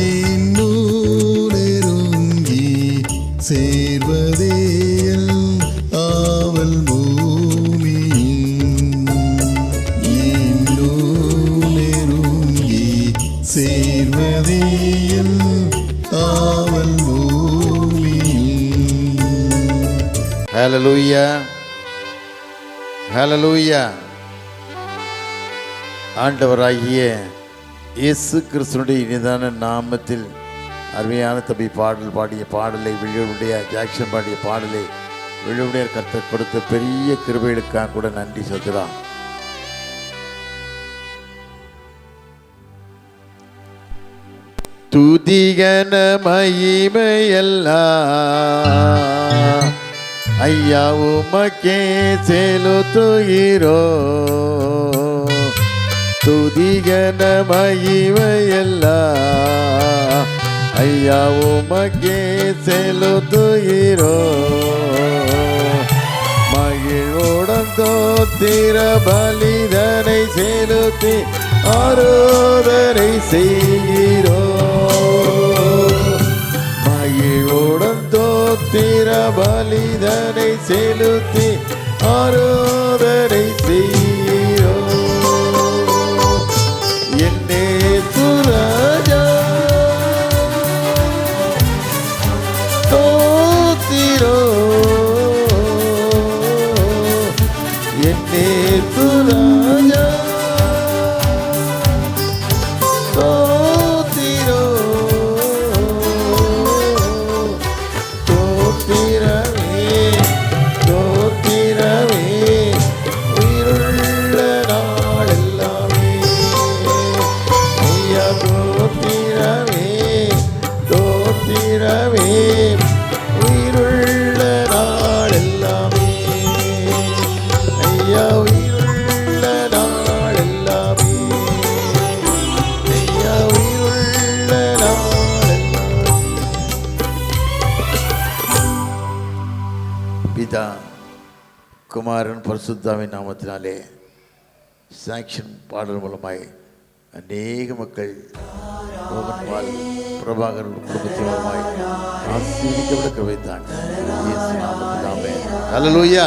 இன்னும் நெருங்கி சேர்வதேயல் ஆவல் பூமியின் இன்னும் நெருங்கி சேர்வதேயல் ஆவல் பூமியின். ஹல்லேலூயா, ஹல்லேலூயா. ஆண்டவராகிய இயேசு கிறிஸ்துவினுடைய இனிதான நாமத்தில் அருமையான தம்பி பாடல் பாடிய பாடலை விழுவுடைய ஜாக்சன் பாடிய பாடலை விழுவுடைய கர்த்தர் கொடுத்த பெரிய கிருபைகளுக்காக கூட நன்றி சொல்கிறான். துதிகன மகிமையெல்லாம் ஐயா உமக்கே செலுத்துகிறோ. துதிகன மகிமையெல்லாம் ஐயா உமக்கே செலுத்துகிறோ. மகிழ்வுடன் தோத்திர பலிதனை செலுத்தி ஆராதனை செய்கிறோ. மகிழ்வுடன் தோத்திர பலிதனை செலுத்தி ஆராதனை செய்கிறோ. என்னே சுராஜா தோத்திரோ. என்னே சுராஜா தோத்திரோ. தோத்திரவே தோத்திரவே உயிருள்ள நாளெல்லாமே ஐயா தோத்திரவே தோத்திரவே உயிருள்ள நாளெல்லாமே ஐயா உயிருள்ள நாளெல்லாமே ஐயா உயிருள்ள நாளெல்லாமே. பிதா குமாரன் பரிசுத்தாவின் நாமத்தினாலே சாக்ஷன் பாடல் மூலமாய் அநேக மக்கள் மோகன்பால் பிரபாகர் குடும்பத்தின் மூலமாய் ஆசீர்வதிக்கப்பட கிருபைத்தாங்க. இயேசு நாமத்தில் ஆமென். ஹல்லேலூயா.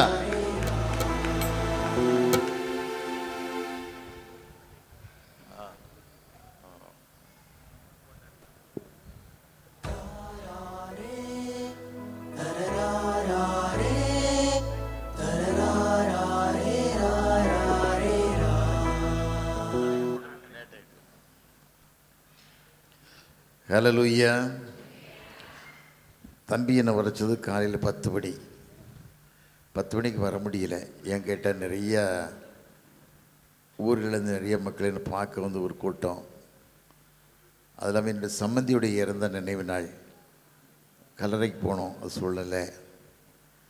ஹல்லேலூயா. தம்பி என்னை வரைச்சது காலையில் 10 மணி. 10 மணிக்கு வர முடியல. ஏன் கேட்டால் நிறையா ஊர்களேருந்து நிறைய மக்கள் என்னை பார்க்க வந்து ஒரு கூட்டம். அது இல்லாமல் என்னுடைய சம்பந்தியுடைய இறந்த நினைவு நாள். கல்லறைக்கு போனோம். அது சூழ்நிலை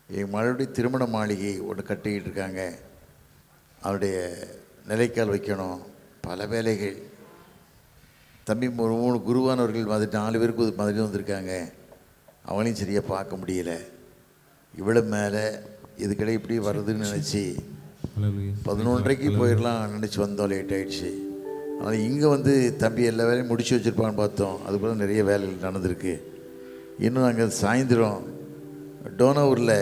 என் மறுபடியும் திருமண மாளிகை ஒன்று கட்டிக்கிட்டு இருக்காங்க. அவருடைய நிலைக்கால் வைக்கணும். பல வேலைகள். தம்பி 3 குருவானவர்கள் மாதிரி 4 பேருக்கு மாதிரி வந்திருக்காங்க. அவங்களையும் சரியாக பார்க்க முடியல. இவ்வளோ மேலே இதுக்கிടെ இப்படி வருதுன்னு நினச்சி 11:30க்கு போயிடலாம் நினச்சி வந்தோம். லேட் ஆகிடுச்சு. ஆனால் இங்கே வந்து தம்பி எல்லா வேலையும் முடிச்சு வச்சுருப்பான்னு பார்த்தோம். அதுபோல நிறைய வேலைகள் நடந்திருக்கு. இன்னும் நாங்கள் சாயந்தரம் டோனவூரில்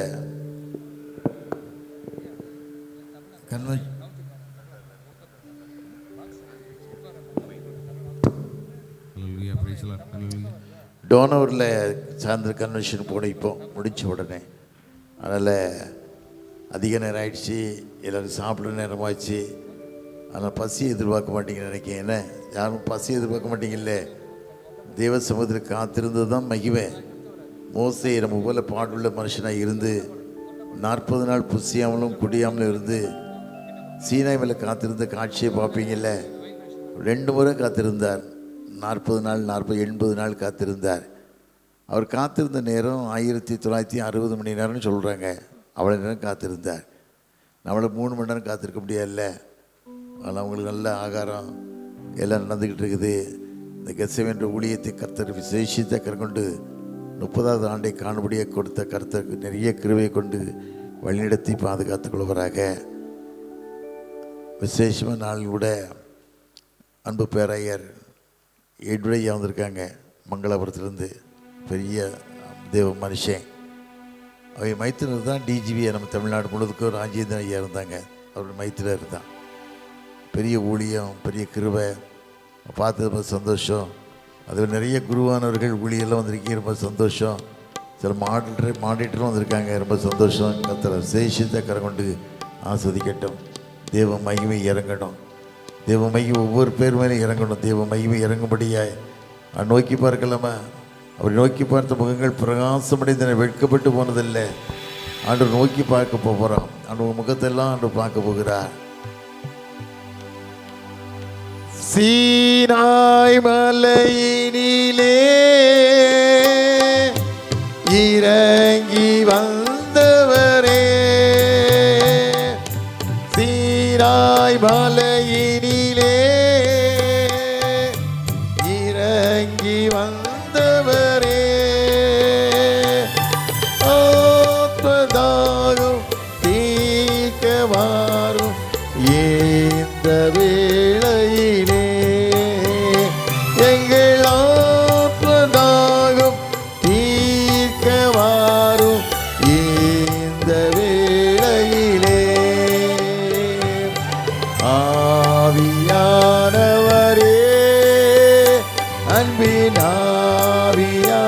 டோனவூரில் சாயந்தரம் கன்வென்ஷன் போன இப்போ முடித்த உடனே. அதனால் அதிக நேரம் ஆகிடுச்சு. எல்லோரும் சாப்பிட்ற நேரமாகிடுச்சு. அதனால் பசி எதிர்பார்க்க மாட்டீங்கன்னு நினைக்கிறேன். என்ன யாரும் பசி எதிர்பார்க்க மாட்டீங்கல்ல. தேவ சமூகத்தில் காத்திருந்தது தான் மகிமை. மோசே நம்ம போல பாடுள்ள மனுஷனாக இருந்து 40 நாள் புசியாமலும் குடியாமலும் இருந்து சீனாய் மேலே காத்திருந்த காட்சியை பார்ப்பீங்கள்ல. 2 முறை காத்திருந்தார். 40 நாள் 80 நாள் காத்திருந்தார். அவர் காத்திருந்த நேரம் 1960 மணி நேரம்னு சொல்கிறாங்க. அவ்வளோ நேரம் காத்திருந்தார். நம்மளை 3 மணி நேரம் காத்திருக்க முடியாதுல்ல. அதனால் அவங்களுக்கு நல்ல ஆகாரம் எல்லாம் நடந்துக்கிட்டு இருக்குது. இந்த கெத்செமனே ஊழியத்தை கர்த்தர் விசேஷித்த கற்கொண்டு 30வது ஆண்டை காணுபடியாக கொடுத்த கர்த்தருக்கு நிறைய கிருபையை கொண்டு வழிநடத்தி பாதுகாத்துக் கொள்வராக. விசேஷமாக நாள் கூட அன்பு பேராயர் எட்விடையா வந்திருக்காங்க மங்களாபுரத்துலேருந்து. பெரிய தேவ மனுஷன். அவங்க மைத்தினர் தான் டிஜிபியை நம்ம தமிழ்நாடு முழுவதுக்கும் ராஜேந்திரன் ஐயா இருந்தாங்க. அவர் மைத்தினர் தான். பெரிய ஊழியம், பெரிய கிருபை பார்த்து ரொம்ப சந்தோஷம். அதில் நிறைய குருவானவர்கள் ஊழியெல்லாம் வந்திருக்கீங்க, ரொம்ப சந்தோஷம். சில மாடிட்டரும் வந்திருக்காங்க, ரொம்ப சந்தோஷம். கர்த்தர் சேஷித்த கரங்கொண்டு ஆஸ்வதிக்கட்டும். தேவ மகிமை இறங்கணும். தேவ மகிமை ஒவ்வொரு பேர் மேலே இறங்கணும். தேவ மகிமை இறங்கும்படியாய் நோக்கி பார்க்கலாமா? அவர் நோக்கி பார்த்த முகங்கள் பிரகாசமடைந்தன, வெட்கப்பட்டு போனதில்லை. ஆண்டவர் நோக்கி பார்க்க போகிறான். ஆண்டவர் முகத்தெல்லாம் ஆண்டவர் பார்க்க போகிறார். சீனாய் மலையினிலே இறங்கி வந்தவரே, சீனாய் மலையினிலே இறங்கி வந்தவரே, ஆத்மதாகம் தீர்க்க வாரும் இந்த வேளையிலே, எங்கள் ஆத்மதாகம் தீர்க்க வாரும் இந்த வேளையிலே, ஆவியானவரே, அன்பின் ஆவியானவரே,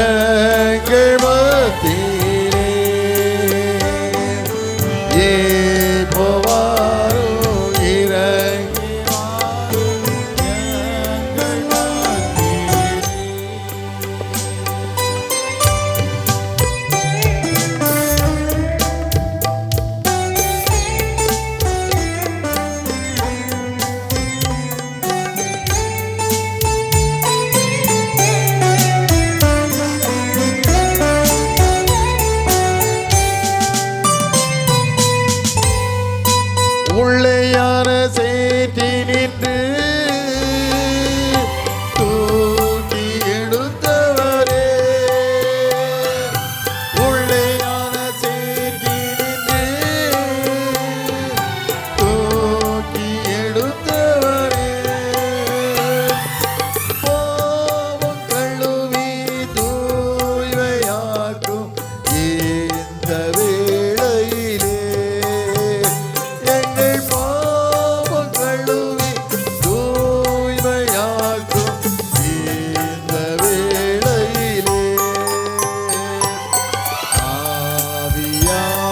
எங்கள் மத்தியிலே இப்போ வாரும், இறங்கி வாரும் எங்கள் மத்தியிலே. உள்ளையான சேற்றினின்று தூக்கி எடுத்தவரே, உள்ளையான சேற்றினின்று தூக்கி எடுத்தவரே, பாவம் கழுவி தூய்மையாக்கும் இந்த வேளையிலே, எங்கள் பாவம் கழுவி தூய்மையாக்கும் இந்த வேளையிலே,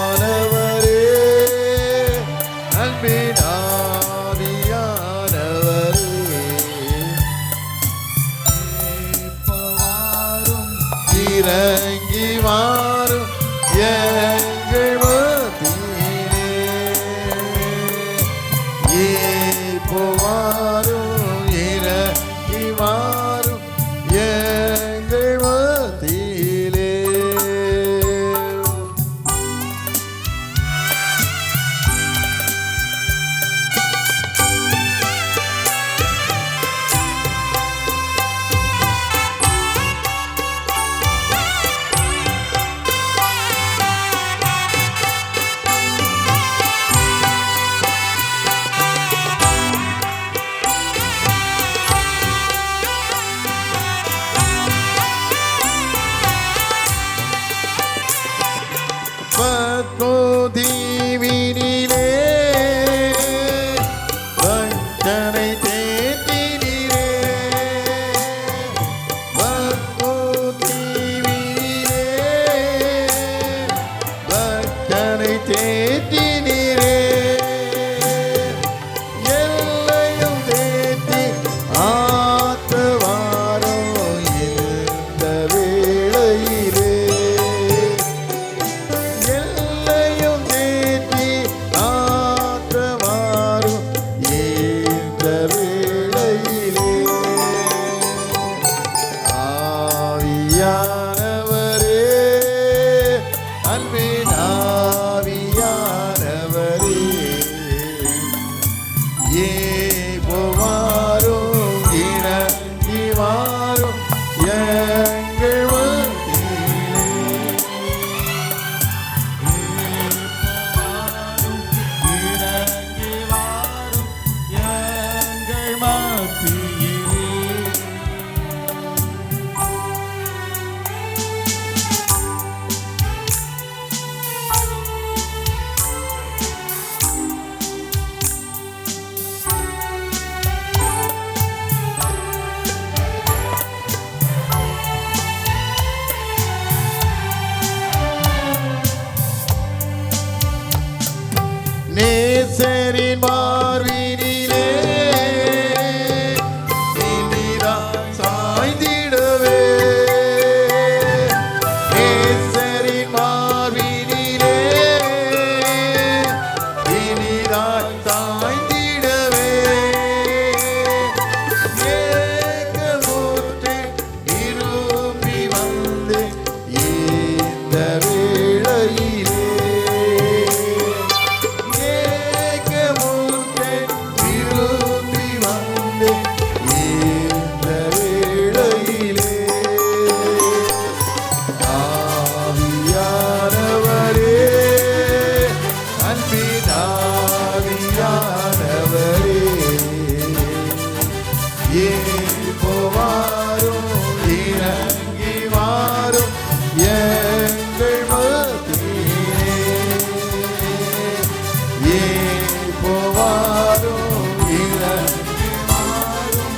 ஆவியானவரே, அன்பின் ஆவியானவரே, இப்போ வாரும், இறங்கி வாரும் எங்கள் மத்தியிலே, இப்போ வாரும், இறங்கி வாரும் எங்கள் மத்தியிலே. பத்மோதீவினிலே பக்தனை தேற்றினீரே, பத்மோதீவினிலே பக்தனை தேற்றினீரே, எல்லையும் தேற்றி ஆத்தவாரம் இந்த வேளையிலே, எல்லையும் தேற்றி ஆத்தவாரும் இந்த வேளையிலே, ஆவியானவரே, அன்பின் ஆவியானவரே, இப்போ வாரும், இறங்கி வாரும் எங்கள் மத்தியிலே. நேசரின் மார்பினிலே இனிதான் சாய்ந்திடவே. நேசரின் மார்பினிலே இனிதான் சாய்ந்திடவே. ஏகமுற்றேன் இரும்பி வந்து இந்த வேளையிலே. ஏகமுற்றேன் இரும்பி வந்து இந்த வேளையிலே. ஆவியானவரே, அன்பின் ஆவியானவரே, இப்போ வாரும் இறங்கி வாரும் எங்கள் மத்தியிலே. இப்போ வாரும் இறங்கி வாரும்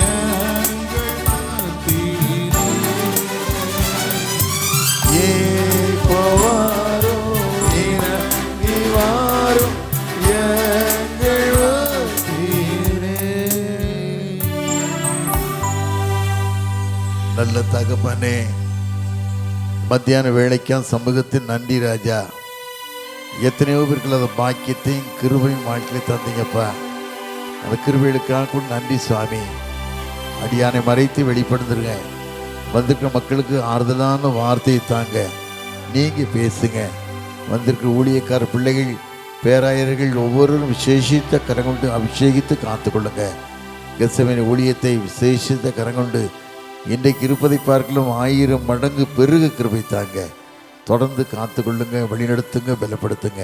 எங்கள் மத்தியிலே. இப்போ வாரும் இறங்கி வாரும் எங்கள் மத்தியிலே. நல்ல தகப்பனே, மத்தியான வேளைக்காம் சமூகத்தின் நன்றி ராஜா. எத்தனையோ பேருக்கு அந்த பாக்கியத்தையும் கிருபையும் வாழ்க்கையை தந்தீங்கப்பா. அந்த கிருபைகளுக்காக கூட நன்றி சுவாமி. அடியானை மறைத்து வெளிப்படுத்துருங்க. வந்திருக்கிற மக்களுக்கு ஆறுதலான வார்த்தையை தாங்க. நீங்கள் பேசுங்க. வந்திருக்கிற ஊழியக்கார பிள்ளைகள், பேராயர்கள் ஒவ்வொருவரும் விசேஷித்த கரங்கொண்டு அபிஷேகித்து காத்துக்கொள்ளுங்க. கெத்செமனே ஊழியத்தை விசேஷித்த கரங்கொண்டு இன்றைக்கு இருப்பதை பார்க்கலாம் 1000 மடங்கு பெருக கிருபை தாங்க. தொடர்ந்து காத்துக்கொள்ளுங்க, வழிநடத்துங்க, பலப்படுத்துங்க.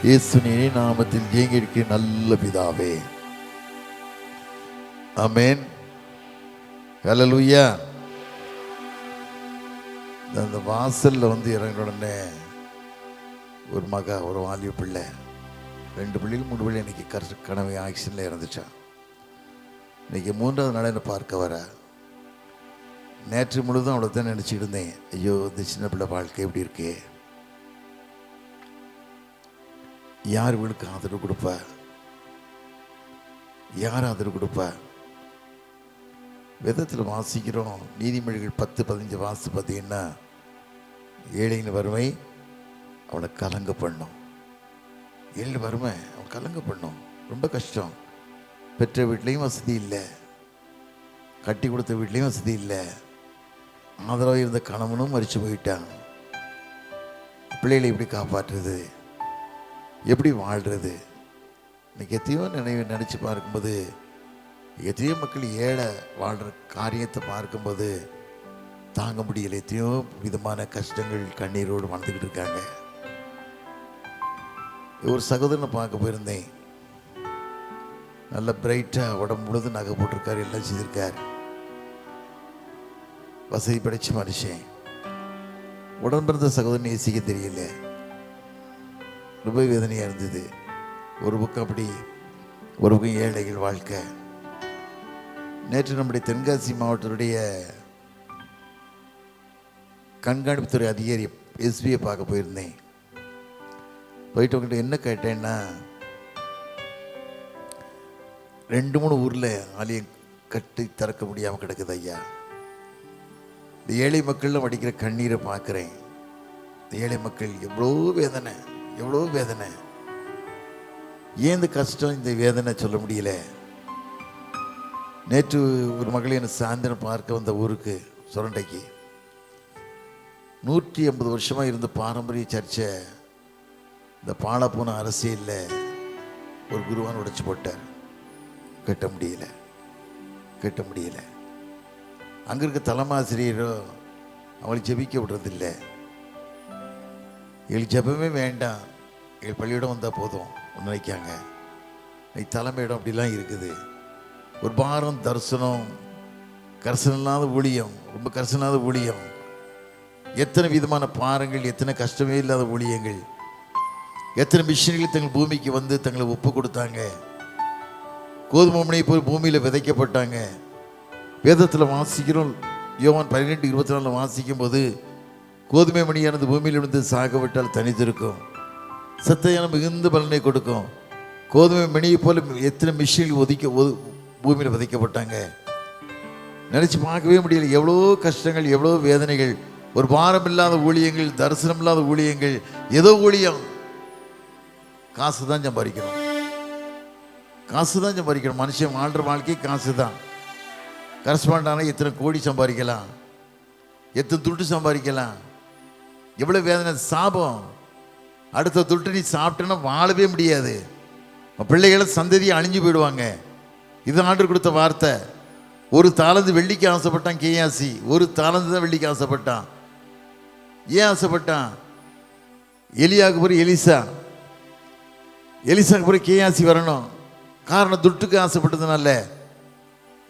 இயேசுவின் நாமத்தில் ஜெயங்கிற்கு நல்ல பிதாவே, ஆமென். ஹல்லேலூயா. அந்த வாசலில் வந்து இறங்கின உடனே ஒரு வாலிப பிள்ளை, 2 பிள்ளைகள் 3 பிள்ளை இன்னைக்கு கனவு ஆக்சிடென்ட்ல இறந்துச்சான். இன்னைக்கு 3வது நாள் என்னை பார்க்க வர. நேற்று முழுதும் அவ்வளோ தான் நினச்சிட்டு இருந்தேன். ஐயோ, இந்த சின்ன பிள்ளை வாழ்க்கை எப்படி இருக்கு, யார் இவளுக்கு ஆதரவு கொடுப்பா, யார் ஆதரவு கொடுப்பா. வேதத்தில் வாசிக்கிறோம், நீதிமொழிகள் 10-15 வாசி பார்த்தீங்கன்னா, ஏழையின் வறுமை அவனை கலங்க பண்ணும். ஏழை வறுமை அவன் கலங்க பண்ணும். ரொம்ப கஷ்டம். பெற்ற வீட்லேயும் வசதி இல்லை, கட்டி கொடுத்த வீட்லேயும் வசதி இல்லை, ஆதரவாக இருந்த கணவனும் மரிச்சு போயிட்டான். பிள்ளைகளை எப்படி காப்பாற்றுறது, எப்படி வாழ்கிறது? இன்னைக்கு எத்தையோ நினச்சி பார்க்கும்போது, எத்தையோ மக்கள் ஏழை வாழ்கிற காரியத்தை பார்க்கும்போது தாங்க முடியலை. எத்தையோ விதமான கஷ்டங்கள் கண்ணீரோடு வாழ்ந்துக்கிட்டு இருக்காங்க. ஒரு சகோதரனை பார்க்க போயிருந்தேன். நல்ல பிரைட்டாக உடம்பு முழுதும் நகை போட்டிருக்காரு, எல்லாம் செய்திருக்கார். வசதி படைச்ச மனுஷன். உடன் பிறந்த சகோதரன் நேசிக்க தெரியல. ரொம்ப வேதனையாக இருந்தது. ஒரு பக்கம் அப்படி, ஒரு பக்கம் ஏழைகள் வாழ்க்கை. நேற்று நம்முடைய தென்காசி மாவட்டத்துடைய கண்காணிப்புத்துறை அதிகாரி எஸ்பியை பார்க்க போயிருந்தேன். போயிட்டு அவங்ககிட்ட என்ன கேட்டேன்னா, 2-3 ஊரில் ஆலயம் கட்டி திறக்க முடியாமல் கிடக்குது ஐயா. இந்த ஏழை மக்கள் வடிக்கிற கண்ணீரை பார்க்குறேன். இந்த ஏழை மக்கள் எவ்வளோ வேதனை, எவ்வளோ வேதனை. ஏன் இந்த கஷ்டம், இந்த வேதனை சொல்ல முடியல. நேற்று ஒரு மகளை என்னை சாயந்தரம் பார்க்க வந்த ஊருக்கு, சுரண்டைக்கு 150 வருஷமாக இருந்த பாரம்பரிய சர்ச்சை இந்த பாழப்போன அரசியலில் ஒரு குருவான் உடைச்சு போட்டார். கட்ட முடியல, கட்ட முடியல. அங்கே இருக்க தலைமாசிரியரோ அவங்களுக்கு ஜெபிக்க விடுறதில்லை. எங்களுக்கு ஜெபமே வேண்டாம், எங்கள் பள்ளியிடம் வந்தால் போதும் நினைக்காங்க. இன்னைக்கு தலைமையிடம் அப்படிலாம் இருக்குது. ஒரு பாரம், தரிசனம், கரிசனம் இல்லாத ஊழியம், ரொம்ப கரிசனம் இல்லாத ஊழியம். எத்தனை விதமான பாரங்கள், எத்தனை கஷ்டமே இல்லாத ஊழியங்கள். எத்தனை மிஷினரிகள் தங்கள் பூமிக்கு வந்து தங்களை ஒப்பு கொடுத்தாங்க. கோதுமை மணியை போய் பூமியில் விதைக்கப்பட்டாங்க. வேதத்தில் வாசிக்கிறோம், யோவான் 18:24 வாசிக்கும் போது, கோதுமை மணியானது பூமியில் இருந்து சாக விட்டால் தனித்திருக்கும், சத்தையான மிகுந்த பலனை கொடுக்கும். கோதுமை மணியை போல எத்தனை மிஷின்கள் பூமியில் விதைக்கப்பட்டாங்க. நினச்சி பார்க்கவே முடியல. எவ்வளோ கஷ்டங்கள், எவ்வளோ வேதனைகள், ஒரு பாரம் இல்லாத ஊழியங்கள், தரிசனம் இல்லாத ஊழியங்கள். ஏதோ ஊழியம், காசு தான் சம்பாதிக்கணும், காசு தான் சம்பாதிக்கணும். மனுஷன் வாழ்கிற வாழ்க்கை காசு தான். கரஸ்பாண்டான எத்தனை கோடி சம்பாதிக்கலாம், எத்தனை துட்டு சம்பாதிக்கலாம். எவ்வளோ வேதனை, சாபம். அடுத்த துட்டு நீ சாப்பிட்டேன்னா வாழவே முடியாது. பிள்ளைகளை சந்ததியை அழிஞ்சு போயிடுவாங்க. இது ஆண்டவர் கொடுத்த வார்த்தை. ஒரு தாளந்து வெள்ளிக்கு ஆசைப்பட்டான் கேயாசி. ஒரு தாளந்து தான் வெள்ளிக்கு ஆசைப்பட்டான். ஏன் ஆசைப்பட்டான்? எலியாவுக்கு பிறகு எலிசாவுக்கு பிறகு கேயாசி வரணும். காரணம், துட்டுக்கு ஆசைப்பட்டதுனால.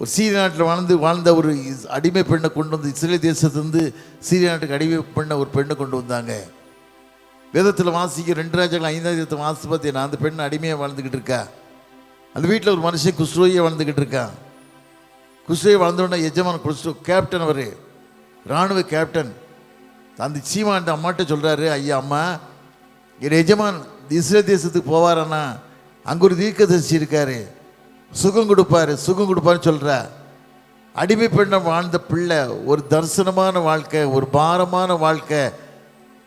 ஒரு சீரிய நாட்டில் வாழ்ந்த ஒரு அடிமை பெண்ணை கொண்டு வந்து, இஸ்ரேல் தேசத்துலேருந்து சீரிய நாட்டுக்கு அடிமை பெண்ண ஒரு பெண்ணை கொண்டு வந்தாங்க. வேதத்தில் வாசிக்க 2 ராஜாக்கள் 5ஆம் அதிகாரத்தை வாசி பார்த்தீங்கன்னா அந்த பெண் அடிமையாக வாழ்ந்துக்கிட்டு இருக்கா. அந்த வீட்டில் ஒரு மனுஷன் குஸ்ரோயை வாழ்ந்துக்கிட்டு இருக்கான். குஸ்ரோயை வாழ்ந்தோடனே எஜமான் குஸ்ரோ கேப்டன், அவர் இராணுவ கேப்டன், அந்த சீமான் அம்மாட்ட சொல்கிறாரு, ஐயா அம்மா, என் எஜமான் இஸ்ரேல் தேசத்துக்கு போவாரானா, அங்கே ஒரு தீர்க்கதரிசி இருக்காரு, சுகம் கொடுப்பாருன்னு சொல்கிறா. அடிமை பெண்ணை வாழ்ந்த பிள்ளை ஒரு தரிசனமான வாழ்க்கை, ஒரு பாரமான வாழ்க்கை.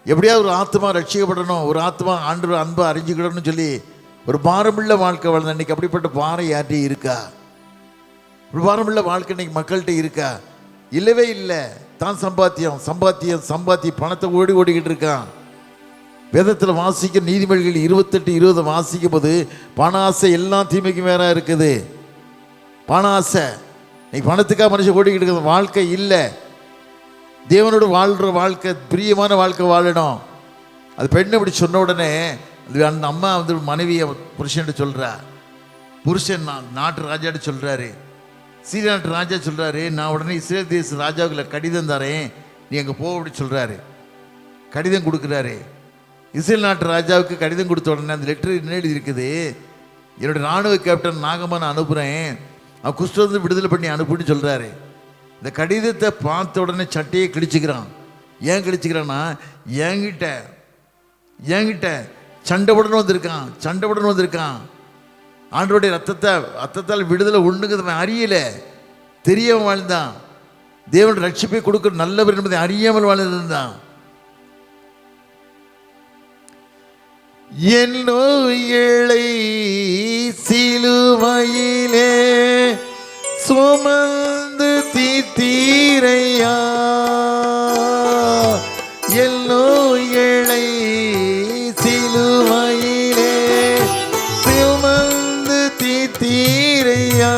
எப்படியாவது ஒரு ஆத்மா ரட்சிக்கப்படணும், ஒரு ஆத்மா ஆண்டவர் அன்பை அறிஞ்சிக்கிடணும்னு சொல்லி ஒரு பாரமுள்ள வாழ்க்கை வாழ்ந்த. இன்னைக்கு அப்படிப்பட்ட பாரம் யார்கிட்டையும் இருக்கா? ஒரு பாரமுள்ள வாழ்க்கை இன்னைக்கு மக்கள்கிட்ட இருக்கா? இல்லவே இல்லை. தான் சம்பாத்தியம் பணத்தை ஓடிக்கிட்டு இருக்கான். வேதத்தில் வாசிக்க நீதிமொழிகள் 28:20 வாசிக்கும் போது பண ஆசை எல்லாம் தீமைக்கும் வேற இருக்குது. பண ஆசை இன்னைக்கு பணத்துக்காக மனுஷன் ஓடிக்கிட்டு இருக்கிற வாழ்க்கை இல்லை. தேவனோடு வாழ்கிற வாழ்க்கை, பிரியமான வாழ்க்கை வாழணும். அது பெண்ணை இப்படி சொன்ன உடனே அந்த அம்மா வந்து மனைவியை புருஷன்ட்டு சொல்கிறா. புருஷன் நாட்டு ராஜாட்டு சொல்கிறாரு, சீரிய நாட்டு ராஜா சொல்கிறாரு, நான் உடனே இஸ்ரேல் தேச ராஜாவுக்குள்ள கடிதம் தரேன், நீ அங்கே போ அப்படி சொல்கிறாரு. கடிதம் கொடுக்குறாரு. இஸ்ரேல் நாட்டு ராஜாவுக்கு கடிதம் கொடுத்த உடனே அந்த லெட்டர் என்ன எழுதி இருக்குது, என்னோடய இராணுவ கேப்டன் நாகமா நான் அனுப்புகிறேன், அவன் குஷ்டத்தை விடுதலை பண்ணி அனுப்புன்னு சொல்கிறாரு. இந்த கடிதத்தை பார்த்த உடனே சட்டையை கிழிச்சுக்கிறான். ஏன் கிழிச்சுக்கிறான்னா, என்கிட்ட சண்டைப்படணும் வந்திருக்கான். ஆண்டவருடைய ரத்தத்தால் விடுதலை ஒண்ணுங்கிறத அறியலை, தெரியாமல் வாழ்ந்தான். தேவன் ரட்சிப்பை கொடுக்கிற நல்லவர் என்பதை அறியாமல் வாழ்ந்திருந்தான். என் நோய்களை சிலுவையிலே சுமந்து தீர்த்தீரையா, என் நோய்களை சிலுவையிலே சுமந்து தீர்த்தீரையா,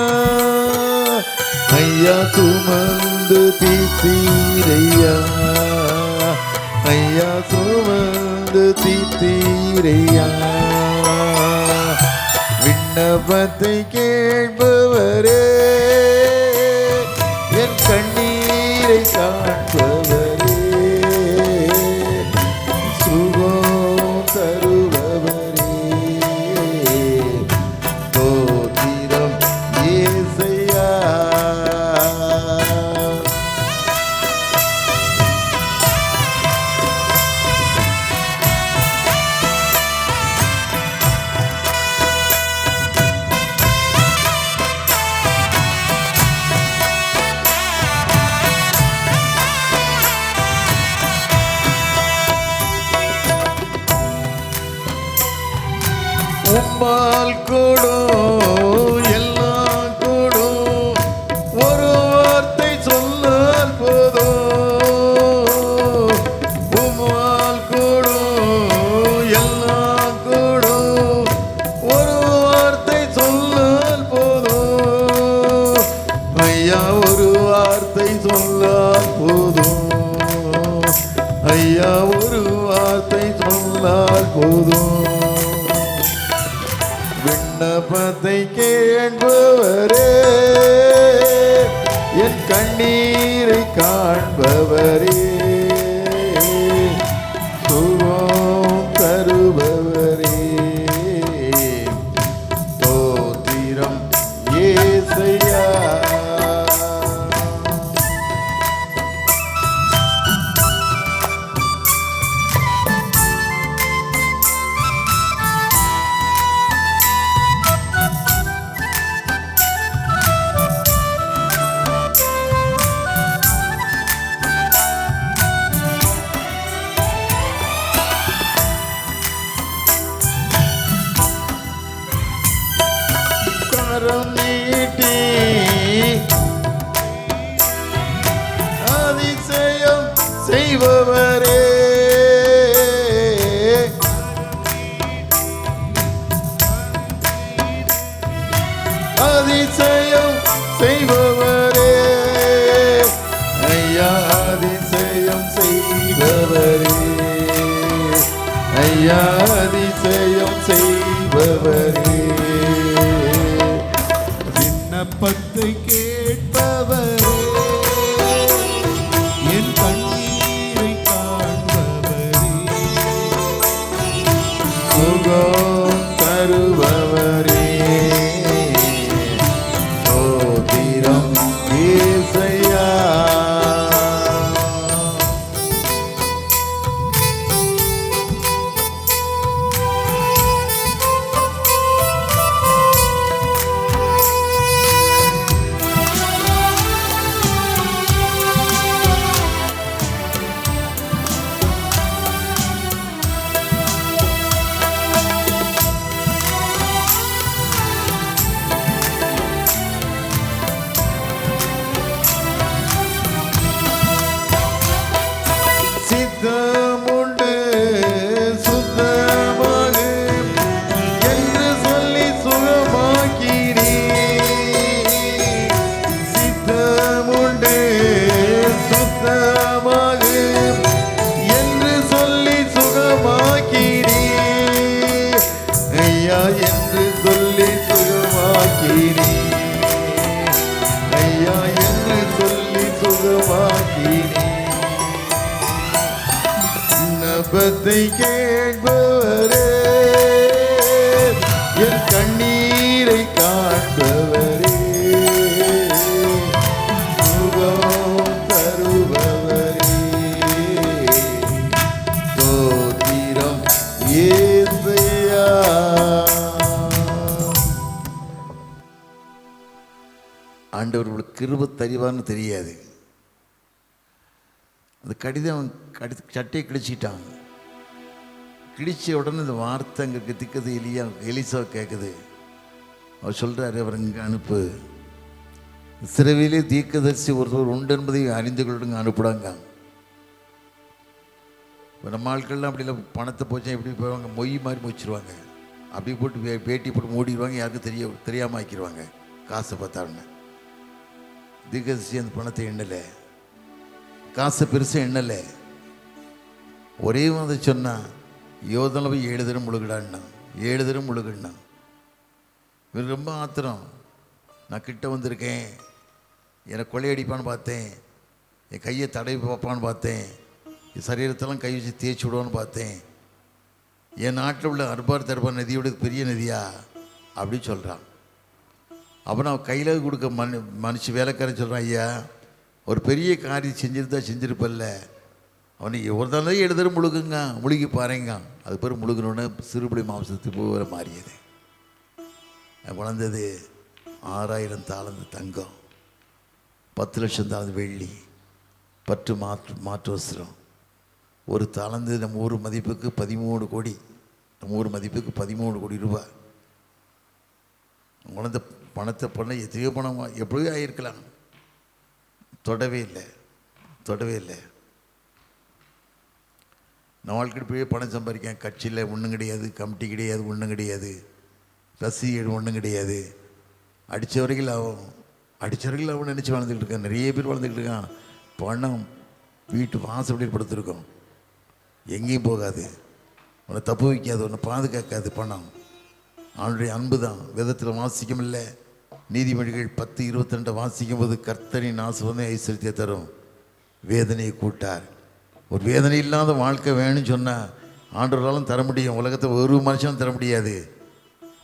ஐயா சுமந்து தீர்த்தீரையா, ஐயா சுமந்து தீர்த்தீரையா. விண்ணப்பத்தை கேட்பவரே, என் கண்ணீரை காண்பவரே, சுகம் தருபவரே, ஸ்தோத்திரம் இயேசையா. உம்மால் கூடும் எல்லாம் கூடும், ஒரு வார்த்தை சொன்னால் போதும். உம்மால் கூடும் எல்லாம் கூடும், ஒரு வார்த்தை சொன்னால் போதும். ஐயா ஒரு வார்த்தை சொன்னால் போதும், ஐயா ஒரு வார்த்தை சொன்னால் போதும். விண்ணப்பத்தை கேட்பவரே, என் கண்ணீரை காண்பவரே, சுகம் தருபவரே, ஸ்தோத்திரம் இயேசையா. செய்பவரே, அதிசயம் செய்பவரே, ஐயா அதிசயம் செய்பவரே, ஐயா அதிசயம் செய்பவரே, விண்ணப்பத்தை கேட்பவரே, என் கண்ணீரை காண்பவரே, சுகம் தருபவரே, சோதிரம் ஏசையா. சித்தமுண்டு சுத்தமாக என்று சொல்லி சுகமாக்கிறீ, சித்தமுண்டு சுத்தமாக என்று சொல்லி சுகமாக்கிறீ, ஐயா என்று சொல்லி சுகமாக்கிறீ, ஐயா என்று சொல்லி சுகமாக்கிறீ, விண்ணப்பத்தை கேட்பவரே, என் கண்ணீரை காண்பவரே, சுகம் தருபவரே, ஸ்தோத்திரம் இயேசுயா. ஆண்டவர் உங்களுக்கு கிருபை தருவான்னு தெரியாது. அந்த கடிதம் சட்டையை கிழிச்சிட்டான். கிழிச்ச உடனே இந்த வார்த்தை அங்கே திக்குது. எலிசா கேட்குது. அவர் சொல்கிறாரு, அவர் இங்கே அனுப்பு, சிறவிலே தீர்க்கதரிசி ஒருத்தர் உண்டு என்பதை அறிந்து கொள்ளுங்க, அனுப்புடாங்க. இப்போ நம்ம ஆட்கள்லாம் அப்படி இல்லை, பணத்தை போச்சா எப்படி போவாங்க, மொய் மாதிரி மொச்சிருவாங்க, அப்படி போட்டு பேட்டி போட்டு மூடிடுவாங்க, யாருக்கும் தெரியாமல் ஆக்கிடுவாங்க. காசை பார்த்தாருன்னு தீர்க்கதரிசி அந்த பணத்தை எண்ணலை, காசை பெருசாக எண்ணலை. ஒரே வந்து சொன்னான், யோதனை போய் 7 தரம் முழுகிடான்னா, 7 தரம் முழுகிடனா. இவர் ரொம்ப ஆத்திரம். நான் கிட்ட வந்திருக்கேன், என்னை கொள்ளையடிப்பான்னு பார்த்தேன், என் கையை தடவி பார்ப்பான்னு பார்த்தேன், என் சரீரத்தெல்லாம் கை வச்சு தேய்ச்சி விடுவான்னு பார்த்தேன், என் நாட்டில் உள்ள அர்பார் தர்பார் நதியோட பெரிய நதியா அப்படின்னு சொல்கிறான். அப்போ நான் கையில் கொடுக்க மனுஷன் வேலைக்காரன் சொல்கிறான், ஐயா ஒரு பெரிய காரியம் செஞ்சுருந்தா செஞ்சுருப்பல்ல, அவனுக்கு ஒரு நாள் 7 தரம் முழுகுங்க, முழுகி பாருங்க. அது பேர் முழுகணுன்னு சிறுபடி மாம்சத்துக்கு போகிற மாறியது. வளர்ந்தது 6000 தாளந்து தங்கம், 10 லட்சம் தாளந்து வெள்ளி, 10 மாற்று வஸ்திரம். ஒரு தாளந்து நம்ம ஊர் மதிப்புக்கு 13 கோடி, நம்ம ஊர் மதிப்புக்கு 13 கோடி ரூபாய். வளர்ந்த பணத்தை பண்ண எத்தனையோ பணம் எப்படியோ ஆகியிருக்கலாம். தொடவே இல்லை, தொடவே இல்லை. நான் வாழ்க்கை போய் பணம் சம்பாதிக்கேன், கட்சியில் ஒன்றும் கிடையாது, கமிட்டி கிடையாது, ஒன்றும் கிடையாது, ரசீடு ஒன்றும் கிடையாது. அடித்தவர்கள் அவன் நினச்சி வாழ்ந்துக்கிட்டு இருக்கான். நிறைய பேர் வாழ்ந்துக்கிட்டு இருக்கான். பணம் வீட்டு வாசப்படி படுத்திருக்கோம், எங்கேயும் போகாது, உன்னை தப்பு வைக்காது, உன்னை பாதுகாக்காது. பணம் அவனுடைய அன்பு தான். வேதத்தில் வாசிக்கும் இல்லை, நீதிமொழிகள் 10:22 வாசிக்கும் போது, கர்த்தரின் ஆசீர்வாதம் ஐஸ்வரியத்தை தரும், வேதனையை கூட்டார். ஒரு வேதனை இல்லாத வாழ்க்கை வேணும்னு சொன்னால் ஆண்டவராலும் தர முடியும். உலகத்தை ஒரு மனுஷனும் தர முடியாது.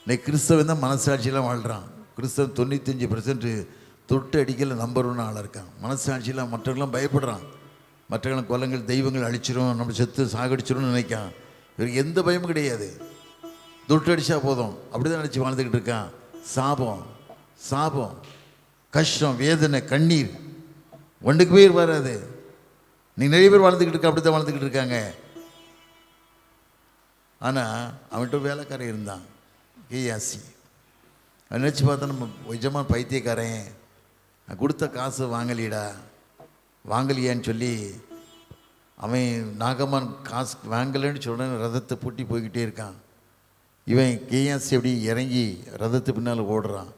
இன்னைக்கு கிறிஸ்தவன் தான் மனசாட்சியெல்லாம் வாழ்கிறான். கிறிஸ்தவன் 95% தொட்டு அடிக்கல நம்பர் 1 ஆளாக இருக்கான். மனசாட்சியெல்லாம் மற்றவங்களாம் பயப்படுறான். மற்றவங்களும் கொலங்கள் தெய்வங்கள் அழிச்சிடும், நம்ம செத்து சாகடிச்சிடும்னு நினைக்கான். இவருக்கு எந்த பயமும் கிடையாது. தொட்டு அடித்தா போதும், அப்படி தான் நினச்சி வாழ்ந்துக்கிட்டு இருக்கான். சாபம், கஷ்டம், வேதனை, கண்ணீர் ஒன்றுக்கு பேர் வராது. நீ நிறைய பேர் வாழ்ந்துக்கிட்டு இருக்க, அப்படி தான் வாழ்ந்துக்கிட்டு இருக்காங்க. ஆனால் அவன்கிட்ட வேலைக்காரன் இருந்தான், கேயாசி. அவன் நினச்சி பார்த்தா நம்ம நிஜமான பைத்தியக்காரன், நான் கொடுத்த காசு வாங்கலியான்னு சொல்லி அவன் நாகமான் காசு வாங்கலைன்னு சொல்ல ரதத்தை பூட்டி போய்கிட்டே இருக்கான். இவன் கேயாசி அப்படி இறங்கி ரதத்து பின்னால் ஓடுறான்.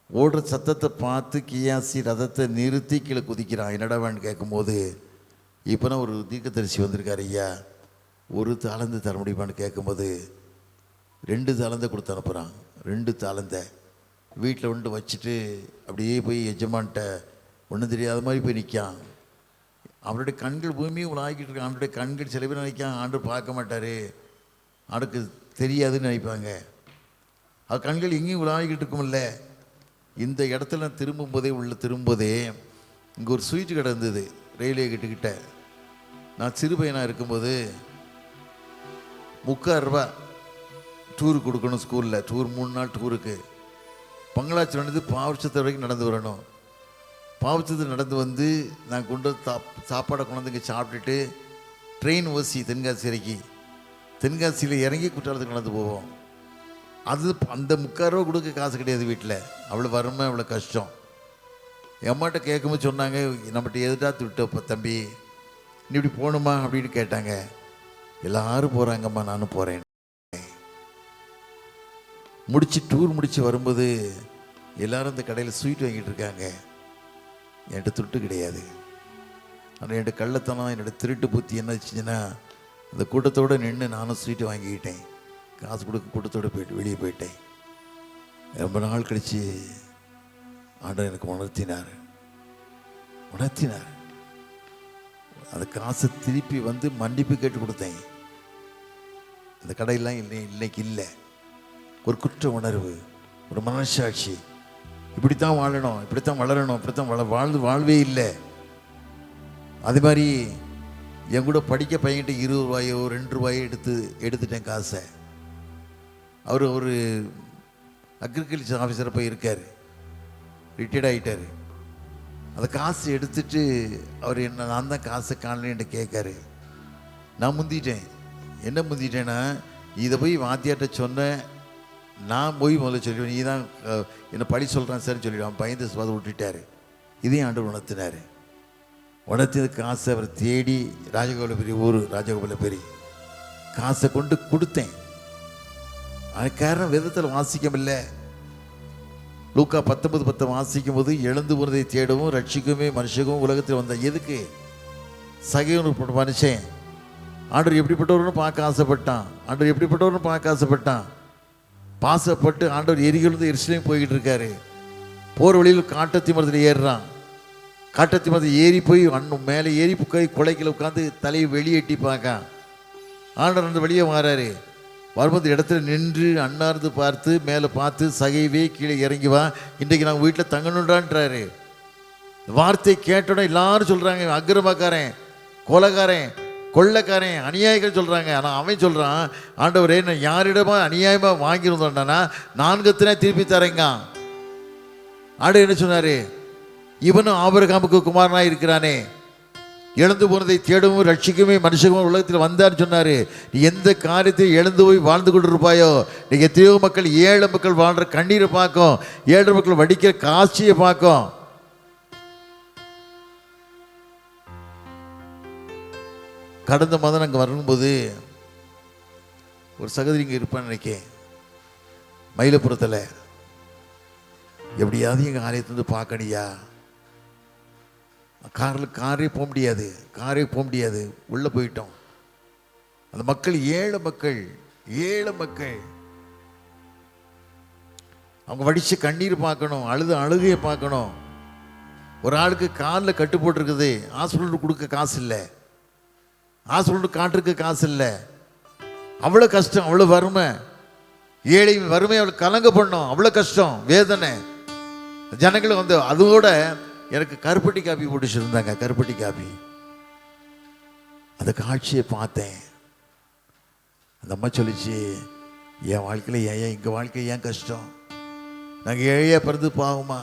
ஓடுற சத்தத்தை பார்த்து கேயாசி ரதத்தை நிறுத்தி கீழே குதிக்கிறான். என்னடாவான்னு கேட்கும்போது, இப்போனா ஒரு தீர்க்கதரிசி வந்திருக்காரு ஐயா, ஒரு தாளந்து தர முடியுமான்னு கேட்கும்போது 2 தாளந்தை கொடுத்து அனுப்புகிறான். 2 தாளந்தை வீட்டில் கொண்டு வச்சுட்டு அப்படியே போய் எஜமான்ட்ட ஒன்றும் தெரியாத மாதிரி போய் நிற்கான். அவருடைய கண்கள் பூமியும் உலாகிட்டு இருக்கான். அவருடைய கண்கள் சில பேர் நினைக்கான் ஆண்டு பார்க்க மாட்டார், ஆண்டுக்கு தெரியாதுன்னு நினைப்பாங்க. அது கண்கள் எங்கேயும் உலாகிட்டு இருக்குமில்ல. இந்த இடத்துல நான் திரும்பும்போதே இங்கே ஒரு ஸ்வீட்டு கடை இருந்தது ரயில்வே கிட்ட. நான் சிறு பையனாக இருக்கும்போது 30,000 ரூபா டூருக்கு கொடுக்கணும். ஸ்கூலில் டூர் 3 நாள் டூருக்கு பங்களாச்சி நடந்து பாவச்சத்து வரைக்கும் நடந்து வரணும். பாவச்சத்து நடந்து வந்து நான் கொண்டு சாப்பாடை கொண்டு வந்து இங்கே சாப்பிட்டுட்டு ட்ரெயின் ஓசி தென்காசி இறக்கி தென்காசியில் இறங்கி குற்றாலத்துக்கு நடந்து போவோம். அது அந்த 30,000 ரூபா கொடுக்க காசு கிடையாது வீட்டில். அவ்வளோ வறுமை, அவ்வளோ கஷ்டம். என் அம்மாட்ட கேட்கும்போது சொன்னாங்க, நம்மகிட்ட எதிர்த்து விட்டப்போ தம்பி நீ இப்படி போகணுமா அப்படின்னு கேட்டாங்க. எல்லாரும் போகிறாங்கம்மா, நானும் போகிறேன். டூர் முடித்து வரும்போது எல்லோரும் இந்த கடையில் ஸ்வீட் வாங்கிட்டு இருக்காங்க. என்கிட்ட துட்டு கிடையாது. ஆனால் என்னோட கள்ளத்தனம், என்னோட திருட்டு புத்தி என்ன வச்சுச்சுன்னா, அந்த கூட்டத்தோடு நின்று நானும் ஸ்வீட்டு வாங்கிக்கிட்டேன். காசு கொடுக்க கூட்டத்தோடு வெளியே போயிட்டேன். ரொம்ப நாள் கழித்து ஆண்டவர் எனக்கு உணர்த்தினார். அந்த காசை திருப்பி வந்து மன்னிப்பு கேட்டு கொடுத்தேன். அந்த கடையெல்லாம் இன்னைக்கு இல்லை. ஒரு குற்ற உணர்வு, ஒரு மனசாட்சி, இப்படித்தான் வாழணும், இப்படித்தான் வளரணும், இப்படித்தான் வாழ்வே இல்லை. அது மாதிரி என் கூட படிக்க பையன்கிட்ட 20 ரூபாயோ 2 ரூபாயோ எடுத்துட்டேன் காசை. அவர் ஒரு அக்ரிகல்ச்சர் ஆஃபீஸரை போய் இருக்கார், ரிட்டையர்ட் ஆகிட்டார். அந்த காசு எடுத்துட்டு அவர் நான் தான் காசை காணலன்னு கேட்காரு. நான் முந்திட்டேன். என்ன முந்திட்டேன்னா, இதை போய் வாத்தியார்ட்ட சொன்னேன், நான் போய் முதல்ல சொல்லிடுவேன், நீ தான் என்னை பழி சொல்கிறான் சார் சொல்லிவிடுவான். பயந்து சுவாத விட்டுட்டார். இதையும் ஆண்டவர் உணர்த்தினார். உணர்த்தியது காசை அவர் தேடி ராஜகோபாலபுரி காசை கொண்டு கொடுத்தேன். அது காரணம் வேதத்தில் வாசிக்கமில்லை. லூக்கா 19:10 வாசிக்கும் போது, எழுந்து போனதை தேடவும் ரட்சிக்குமே மனுஷகும் உலகத்தில் வந்த எதுக்கு சகைவனு மனுஷன் ஆண்டவர் எப்படிப்பட்டவர்னு பார்க்க ஆசைப்பட்டான். பாசப்பட்டு ஆண்டவர் எரிகிழந்து எரிசிலையும் போய்கிட்டு இருக்காரு. போகிற வழியில் காட்டத்தி மரத்தில் ஏறுறான். காட்டத்தி மரத்தில் ஏறி போய் மேலே ஏறி கொலைக்கில் உட்காந்து தலையை வெளியேட்டி பார்க்கான். ஆண்டவர் அந்த வெளியே மாறாரு. வரும்போது இடத்துல நின்று அண்ணார்ந்து பார்த்து மேலே பார்த்து, சகைவே கீழே இறங்கி வா, இன்றைக்கு நாங்கள் வீட்டில் தங்கணுன்றான்றாரு. வார்த்தை கேட்டோட எல்லாரும் சொல்கிறாங்க, அக்கிரமக்காரன், கொலைக்காரன், கொள்ளைக்காரன், அநியாயங்கள் சொல்கிறாங்க. ஆனால் அவன் சொல்கிறான், ஆண்டவரே நான் யாரிடமா அநியாயமாக வாங்கியிருந்தோன்னா 4 திருப்பி தரேங்க. ஆண்டவர் என்ன சொன்னார்? இவனும் ஆபிரகாமுக்கு குமாரனாக இருக்கிறானே, எழுந்து போனதை தேடவும் ரட்சிக்குமே மனுஷகுமே உலகத்தில் வந்தான்னு சொன்னார். நீ எந்த காரியத்தையும் எழுந்து போய் வாழ்ந்து கொண்டு இருப்பாயோ, நீ எத்தனையோ மக்கள், 7 மக்கள் வாழ்கிற கண்ணீரை பார்க்கும், 7 மக்கள் வடிக்கிற காட்சியை பார்க்கும். கடந்த மாதம் அங்கே வரும்போது ஒரு சகோதரி இங்கே இருப்பான்னு நினைக்கேன், மயிலப்புறத்தில். எப்படியாவது எங்கள் ஆலயத்திலிருந்து பார்க்கணியா, காரே போக முடியாது. உள்ளே போயிட்டோம். அந்த மக்கள் 7 மக்கள் அவங்க வடிச்சு கண்ணீர் பார்க்கணும், அழுகையை பார்க்கணும். ஒரு ஆளுக்கு காலில் கட்டு போட்டிருக்குது, ஹாஸ்பிட்டலுக்கு கொடுக்க காசு இல்லை, ஹாஸ்பிட்டலுக்கு காட்டுறதுக்கு காசு இல்லை. அவ்வளோ கஷ்டம், அவ்வளோ வறுமை, ஏழை வறுமை அவ்வளோ கலங்க பண்ணோம், அவ்வளோ கஷ்டம், வேதனை. ஜனங்களுக்கு வந்து அதோட எனக்கு கருப்பட்டி காப்பி போட்டுச்சிருந்தாங்க. கருப்பட்டி காப்பி, அந்த காட்சியை பார்த்தேன். அந்த அம்மா சொல்லிச்சு, என் வாழ்க்கையில் ஏன் எங்கள் வாழ்க்கை ஏன் கஷ்டம்? நாங்கள் ஏழையாக பிறந்து பாவமா,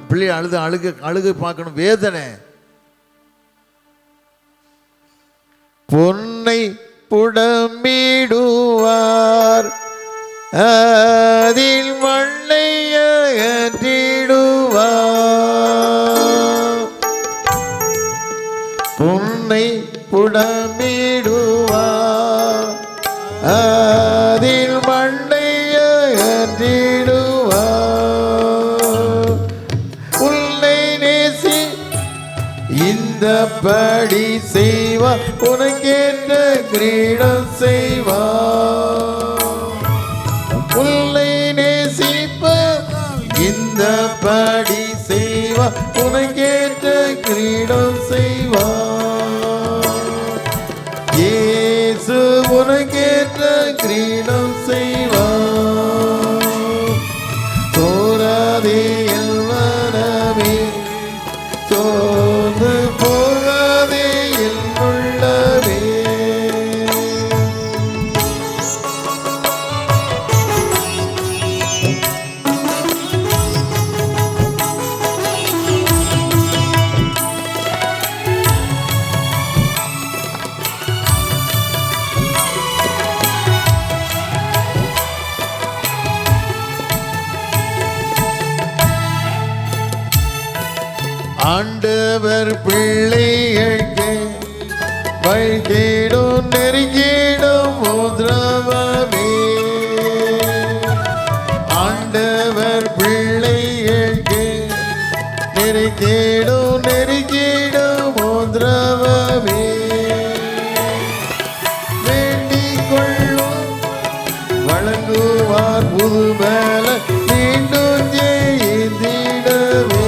பிள்ளை அழுகை பார்க்கணும், வேதனை. பொன்னை புடமிடுவார், அதில் மண்ணை அகற்றிடுவார். மண்ணை புடமிடுவார், அதில் மண்ணை அகற்றிடுவார். உன்னை நேசி இந்த படி செய்வார், உனக்கேற்ற கிரீடம் செய்வார். உன்னை நேசிப்ப இந்த படி செய்வார், உனக்கேற்ற கிரீடம் செய்வார். இயேசு உனக்கேற்ற கிரீடம் செய்வார். தோராதே என் மனமே, சோர்ந்து போகாதே என் உள்ளமே. ஆண்டவர் பிள்ளைகளுக்கு வழிகேடும் நெருங்கிடும் உதிரவமே. ஆண்டவர் பிள்ளைகளுக்கு நெருங்கிடும் நெருங்கிடும் உதிரவமே. வேண்டிக் கொள்ளும் வழங்குவார் புதுபல, மீண்டும் ஜெயித்திடவே.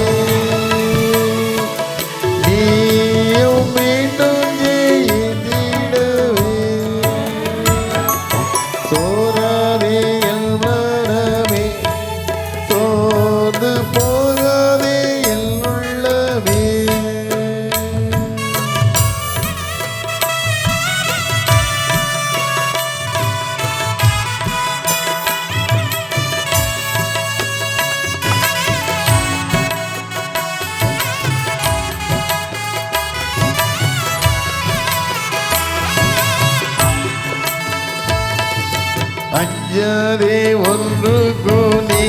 அஞ்சாதே ஒன்று கூனி,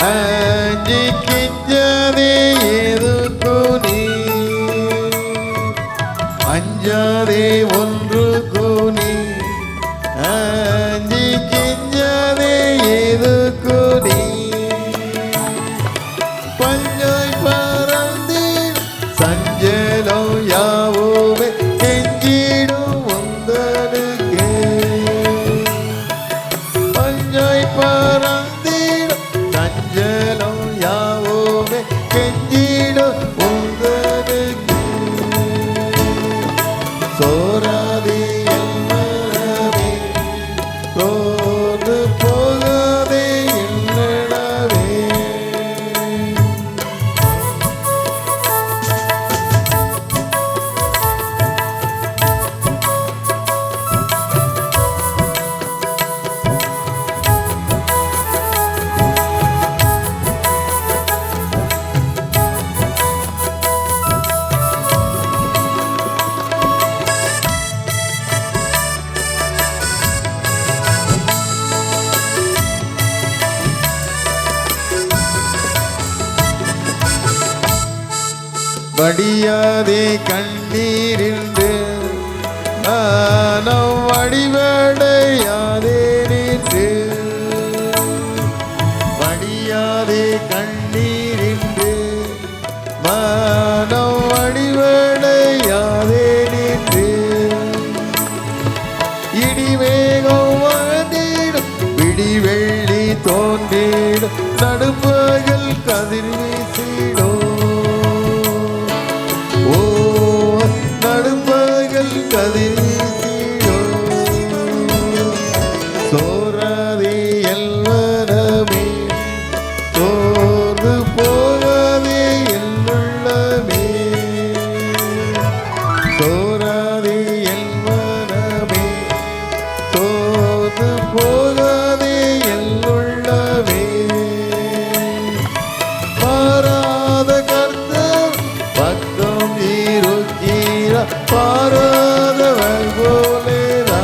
அஞ்சி கிஞ்சாதே ஏது கூனி. அஞ்சாதே ஒன்று கூனி, அஞ்சி கிஞ்சாதே ஏது கூனி. பஞ்சாய் பறந்தீர் சஞ்சலம் யாவுமே, கெஞ்சிடும் உந்தனுக்கு. பஞ்சாய் பறந்தீடும் சஞ்சலம் யாவுமே, கெஞ்சிடும் உந்தனுக்கு. சோராதே என் மனமே, சோர்ந்து போகாதே என் நிலவே. வடியாதே கண்ணீரின்று நானும் வடிவடையாதே நின்று. வடியாதே கண்ணீரின்று நானும் வடிவடையாதே நின்று. இடிவேகம் வந்திடும் விடிவெள்ளி தோன்றிடும், நடுப்பகல் கதிர் வீசிடும். நடுப்பகல் கதிர் வீசிடும். சோராதே என் மனமே, சோர்ந்து போகாதே என் உள்ளமே. சோராதே என் மனமே, சோர்ந்து போகாதே என் உள்ளமே. மாறாத கர்த்தர் பக்கம் இருக்கிறார், மாறாதவர் போலேதான்.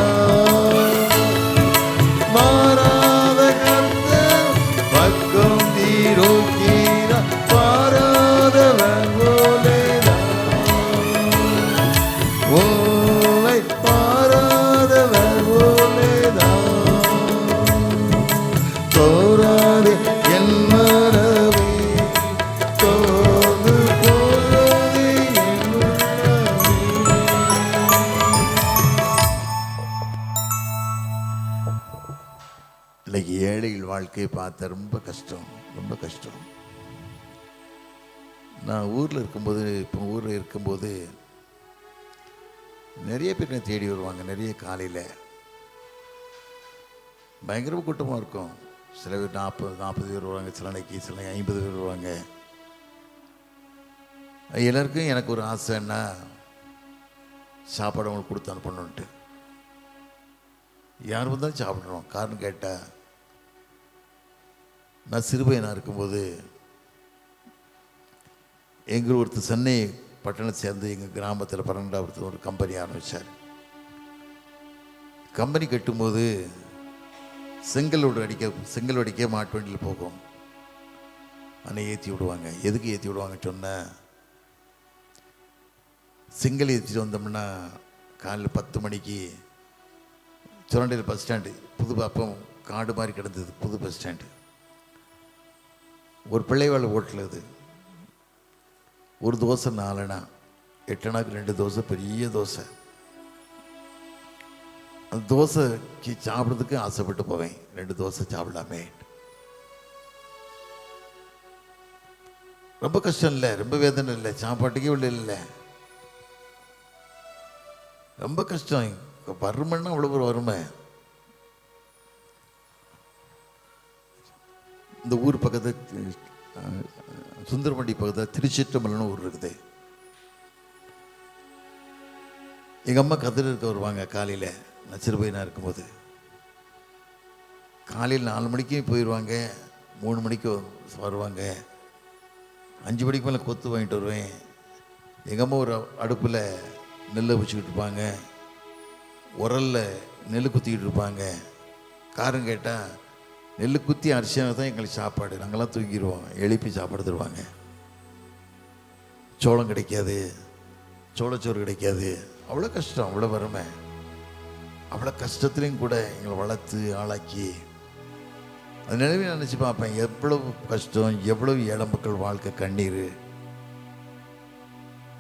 மாறாத கர்த்தர் பக்கம் இருக்கிறார், மாறாதவர் போலேதான். வாழ்க்கையை பார்த்தா ரொம்ப கஷ்டம், ரொம்ப கஷ்டம். நான் ஊரில் இருக்கும்போது, இப்போ ஊரில் இருக்கும்போது நிறைய பேர் என்னை தேடி வருவாங்க. நிறைய காலையில் பயங்கர கூட்டமாக இருக்கும். சில பேர் 40 பேர் வருவாங்க, சில நாளைக்கு 50 பேர் வருவாங்க. எல்லாருக்கும் எனக்கு ஒரு ஆசைன்னா சாப்பாடு அவங்களுக்கு கொடுத்து அனுப்பணுன்ட்டு. யார் வந்தாலும் சாப்பிடணும். காரணம் கேட்டால், நான் சிறுபையனாக இருக்கும்போது எங்கள் ஒருத்தர் சென்னை பட்டணத்தை சேர்ந்து எங்கள் கிராமத்தில் 12வது ஒரு கம்பெனி ஆரம்பித்தார். கம்பெனி கட்டும்போது செங்கல் அடிக்க மாட்டு வண்டியில் போகும். ஆனால் ஏற்றி விடுவாங்க. எதுக்கு ஏற்றி விடுவாங்கன்னு சொன்னால், செங்கல் ஏற்றிட்டு வந்தோம்னா காலையில் 10 மணிக்கு சுரண்டையில் பஸ் ஸ்டாண்டு, அப்போ காடு மாதிரி கிடந்தது புது பஸ் ஸ்டாண்டு. ஒரு பிள்ளைவாழ் ஹோட்டல் அது. ஒரு தோசை 4 அணா, 8 அணாக்கு 2 தோசை, பெரிய தோசை. அந்த தோசைக்கு சாப்பிட்றதுக்கு ஆசைப்பட்டு போவேன். 2 தோசை சாப்பிடலாமே. ரொம்ப கஷ்டம் இல்லை, ரொம்ப வேதனை இல்லை, சாப்பாட்டுக்கே உள்ள இல்லை, ரொம்ப கஷ்டம். வறுமைன்னா அவ்வளோ ஒரு வறுமை. இந்த ஊர் பக்கத்து சுந்தரமண்டி பக்கத்தில் திருச்சிற்றம்பலம்னு ஊர் இருக்குது. எங்கள் அம்மா கதிர இருக்க வருவாங்க காலையில். நான் சிறுபையனாக இருக்கும்போது காலையில் 4 மணிக்கு போயிடுவாங்க, 3 மணிக்கு வருவாங்க. 5 மணிக்கு மேலே கொத்து வாங்கிட்டு வருவேன். எங்கள் அம்மா ஒரு அடுப்பில் நெல்லை வச்சுக்கிட்டு இருப்பாங்க, உரலில் நெல் குத்திக்கிட்டு இருப்பாங்க. காரம் கேட்டால் நெல் குத்தி அரிசியாக தான் எங்களுக்கு சாப்பாடு. நாங்கள்லாம் தூங்கிடுவோம். எழுப்பி சாப்பாடு தருவாங்க. சோளம் கிடைக்காது, சோளச்சோறு கிடைக்காது. அவ்வளோ கஷ்டம், அவ்வளோ வறுமை. அவ்வளோ கஷ்டத்துலேயும் கூட எங்களை வளர்த்து ஆளாக்கி, அது நினைவே நினச்சி பார்ப்பேன். எவ்வளவு கஷ்டம், எவ்வளவு ஏழை மக்கள் வாழ்க்கை, கண்ணீர்,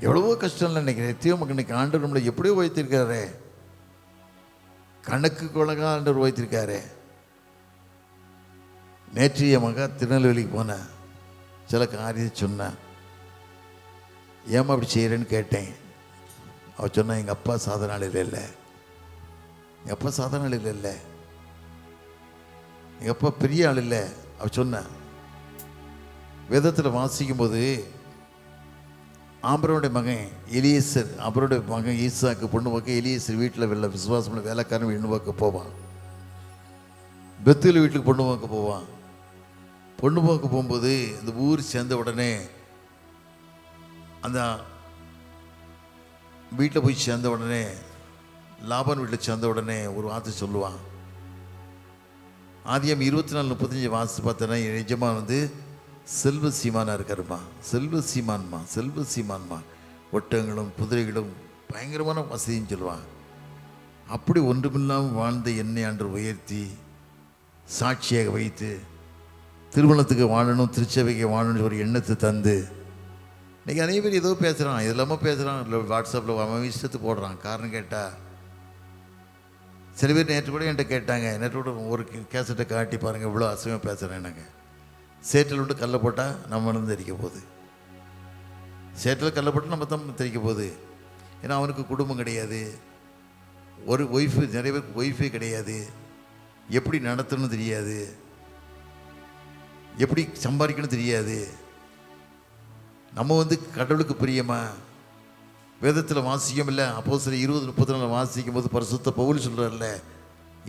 எவ்வளவோ கஷ்டம்ல நினைக்கிறேன். எத்தையோ மக்கள் இன்னைக்கு ஆண்டவர் நம்மளை எப்படியோ வைத்திருக்காரு, கணக்கு கொலகா ஆண்டவர் வைத்திருக்காரு. நேற்றைய மகா திருநெல்வேலிக்கு போனேன். சில காரியத்தை சொன்னேன். ஏமா அப்படி செய்கிறேன்னு கேட்டேன். அவ சொன்னா, எங்கள் அப்பா சாதனாளியில் இல்லை, எங்கள் அப்பா சாதனாளியில் இல்லை, எங்கள் அப்பா பெரிய ஆள் இல்லை. அவ சொன்ன வேதத்தில் வாசிக்கும் போது ஆம்பரோடைய மகன் எலியேசர், அவருடைய மகன் ஈசாக்கு பொண்ணு பார்க்க எலியேசர் வீட்டில் விசுவாசம் வேலைக்காரன் பொண்ணு பார்க்க போவான். பெத்துல் வீட்டுக்கு பொண்ணு பார்க்க போவான். பொண்ணு பார்க்க போகும்போது இந்த ஊர் சேர்ந்த உடனே, அந்த வீட்டில் போய் சேர்ந்த உடனே, லாபான் வீட்டில் சேர்ந்த உடனே ஒரு வார்த்தை சொல்லுவான். ஆதியாம் 24:35 வாசி பார்த்தோன்னா, நிஜமா செல்வ சீமானாக இருக்காருமா, செல்வ சீமான்மா. ஒட்டகங்களும் குதிரைகளும் பயங்கரமான வசதின்னு சொல்லுவான். அப்படி ஒன்றுமில்லாமல் வாழ்ந்த என்னை அன்று உயர்த்தி சாட்சியாக வைத்து திருமணத்துக்கு வாழணும், திருச்சபைக்கு வாழணும் ஒரு எண்ணத்தை தந்து, இன்றைக்கி நிறைய பேர் ஏதோ பேசுகிறான், இது இல்லாமல் பேசுகிறான், இல்லை வாட்ஸ்அப்பில் அவன் இஷ்டத்துக்கு போடுறான். காரணம் கேட்டால், சில பேர் நேற்று கூட என்கிட்ட கேட்டாங்க, நேற்று கூட ஒரு கேசட்டை காட்டி பாருங்கள், இவ்வளோ அசையாக பேசுகிறேன். எனக்கு சேற்றில் விட்டு கல்லை போட்டால் நம்ம தெரிக்க போகுது, சேற்றில் கல்லை போட்டால் நம்ம தான் தெரிக்க போகுது. ஏன்னா அவனுக்கு குடும்பம் கிடையாது, ஒரு ஒய்ஃபு, நிறைய பேருக்கு ஒய்ஃபே கிடையாது, எப்படி நடத்தணும்னு தெரியாது, எப்படி சம்பாதிக்கணும் தெரியாது. நம்ம கடவுளுக்கு பிரியமா வேதத்தில் வாசிக்கும் இல்லை. அப்போஸ்தலர் 20:34 வாசிக்கும் போது பரிசுத்த பவுல் சொல்கிறார்ல,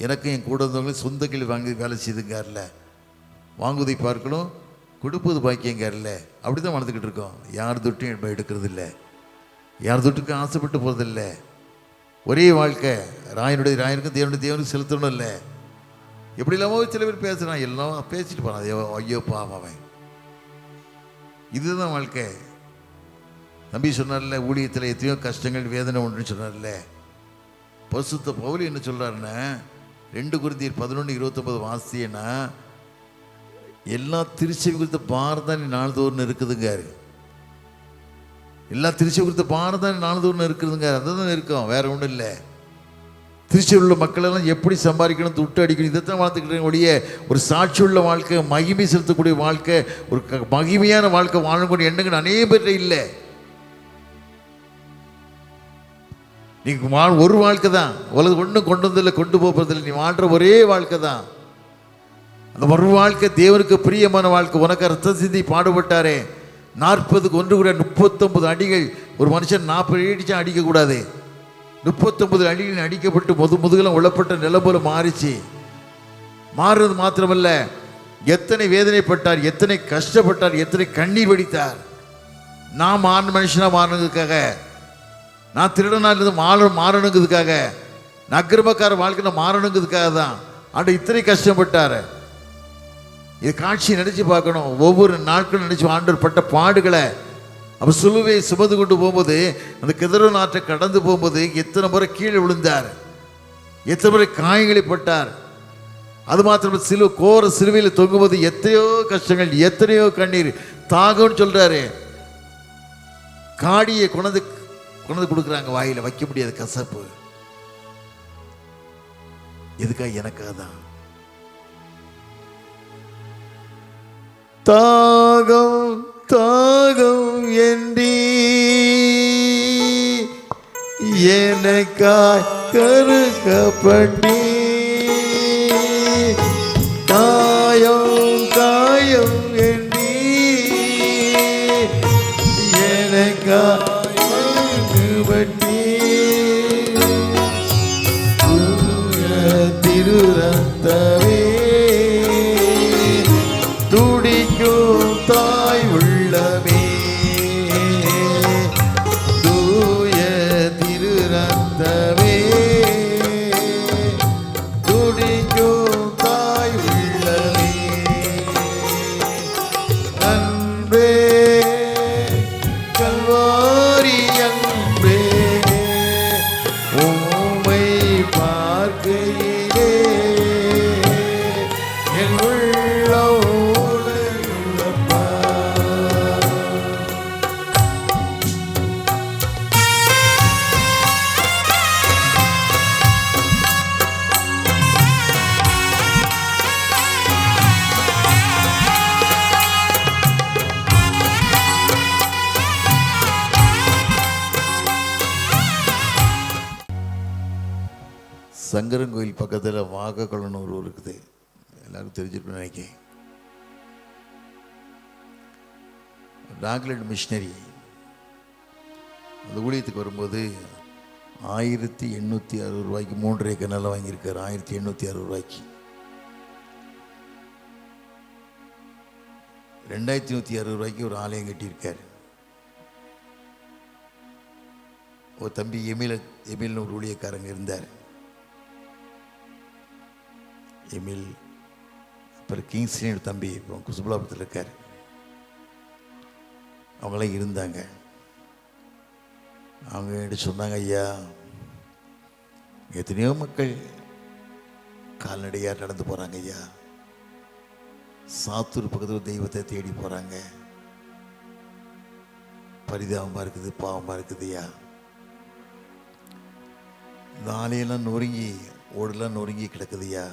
எனக்கும் என் கூட இருந்தவங்களும் சொந்த கேள்வி வாங்கி வேலை செய்துங்கார்ல, வாங்குவதை பார்க்கணும், கொடுப்பது பாக்கியங்கார்ல. அப்படி தான் வளர்த்துக்கிட்டு இருக்கோம். யார் தொட்டும் எடுக்கிறது இல்லை, யார் தொட்டுக்கும் ஆசைப்பட்டு போகிறதில்லை. ஒரே வாழ்க்கை, ராயனுக்கும் தேவனுக்கு செலுத்தணும் இல்லை. எப்படி இல்லாமல் சில பேர் பேசுகிறான், எல்லாம் பேசிட்டு போகிறான். ஐயோ பாவம் அவன். இதுதான் வாழ்க்கை. நம்பி சொன்னார்ல, ஊழியத்தில் எத்தனையோ கஷ்டங்கள் வேதனை ஒன்றுன்னு சொன்னார்ல. பரிசுத்த பவுல் என்ன சொல்கிறாருன்னா, 2 கொரிந்தியர் 11:29 வாசியன்னா, எல்லா திருச்சபை குறித்த பாரம் தான் நாள்தோறும் இருக்குதுங்காரு. எல்லா திருச்சபை குறித்த பாரம் தான் நாள்தோறும் இருக்குதுங்க. அதுதான் இருக்கும், வேற ஒன்றும் இல்லை. திருச்சியில் உள்ள மக்களெல்லாம் எப்படி சம்பாதிக்கணும், துட்டு அடிக்கணும், இதைத்தான் வாழ்த்துக்கிட்டு ஒழிய ஒரு சாட்சியுள்ள வாழ்க்கை, மகிமை செலுத்தக்கூடிய வாழ்க்கை, ஒரு மகிமையான வாழ்க்கை வாழக்கூடிய எண்ணங்கள் அநேக பேர் இல்லை. நீ ஒரு வாழ்க்கை தான், உலகம் ஒன்றும் கொண்டு வந்ததில்லை, கொண்டு போகிறதில்லை. நீ வாழ்கிற ஒரே வாழ்க்கை தான். அந்த ஒரு வாழ்க்கை தேவனுக்கு பிரியமான வாழ்க்கை. உனக்கு ரத்தம் சிந்தி பாடுபட்டாரே, 40க்கு 1 கூட 39 அடிகள். ஒரு மனுஷன் 40 அடிச்சா அடிக்கக்கூடாது. 39 அடிகள் அடிக்கப்பட்டு முதுகெல்லாம் உழப்பட்ட நிலம் போல மாறிச்சு. மாறுறது மாத்திரமல்ல, எத்தனை வேதனைப்பட்டார், எத்தனை கஷ்டப்பட்டார், எத்தனை கண்ணீர் வடித்தார். நான் மனுஷனா மாறணுங்கிறதுக்காக, நான் திருடனா இருந்து மாறணுங்கிறதுக்காக, அக்கிரமக்கார வாழ்க்கை மாறணுங்கிறதுக்காக தான் ஆண்டு இத்தனை கஷ்டப்பட்டார். இது காட்சி நினைச்சு பார்க்கணும். ஒவ்வொரு நாட்களும் நினைச்சு ஆண்டவர் பட்ட பாடுகளை, அவர் சிலுவையை சுமந்து கொண்டு போகும்போது, அந்த கிதரோன் ஆற்றை கடந்து போகும்போது எத்தனை முறை கீழே விழுந்தார், எத்தனை முறை காயங்களை பட்டார். அது மாத்திரம் கோர சிலுவையில் தொங்கும்போது எத்தனையோ கஷ்டங்கள், எத்தனையோ கண்ணீர், தாகம்னு சொல்றாரு. காடியை கொண்டு கொடுக்குறாங்க, வாயில வைக்க முடியாது, கசப்பு. எதுக்காக? எனக்காக தான். தாகம் தாகம் என்றீ எனக்காய் கருக்கப்பட்டீ, காயம் காயம் என்றீ எனக்காய் கருக்கப்பட்டீ, திரு ரத்தமே துடிக்கும் தாய் உள்ளமே, தூய திரு ரத்தமே துடிக்கும் தாய் உள்ளமே, அன்பே கல்வாரி அன்பே உம்மை பார்க்கையிலே என் உள்ளம் சங்கரங்கோயில் பக்கத்தில் வாகக்குளம்னு ஒரு ஊர் இருக்குது. எல்லாருக்கும் தெரிஞ்சிருக்குன்னு நினைக்கிறேன். டாக்லெட் மிஷினரி அந்த ஊழியத்துக்கு வரும்போது 1860 ரூபாய்க்கு 3 ஏக்கர் நிலம் வாங்கியிருக்காரு. 1860 ரூபாய்க்கு 2160 ரூபாய்க்கு ஒரு ஆலயம் கட்டியிருக்காரு. ஒரு தம்பி எமில்னு ஒரு ஊழியக்காரங்க இருந்தார். எமில், அப்புறம் கிங்ஸ்லின் தம்பி இப்போ குசுபலாபுரத்தில் இருக்கார். அவங்களாம் இருந்தாங்க. அவங்க என்கிட்ட சொன்னாங்க, ஐயா எத்தனையோ மக்கள் கால்நடையாக நடந்து போகிறாங்க ஐயா, சாத்தூர் பக்கத்தில் தெய்வத்தை தேடி போகிறாங்க, பரிதாபமாக இருக்குது, பாவமாக இருக்குது ஐயா. இந்த ஆலையெல்லாம் நொறுங்கி, ஓடெல்லாம் நொறுங்கி கிடக்குதுய்யா,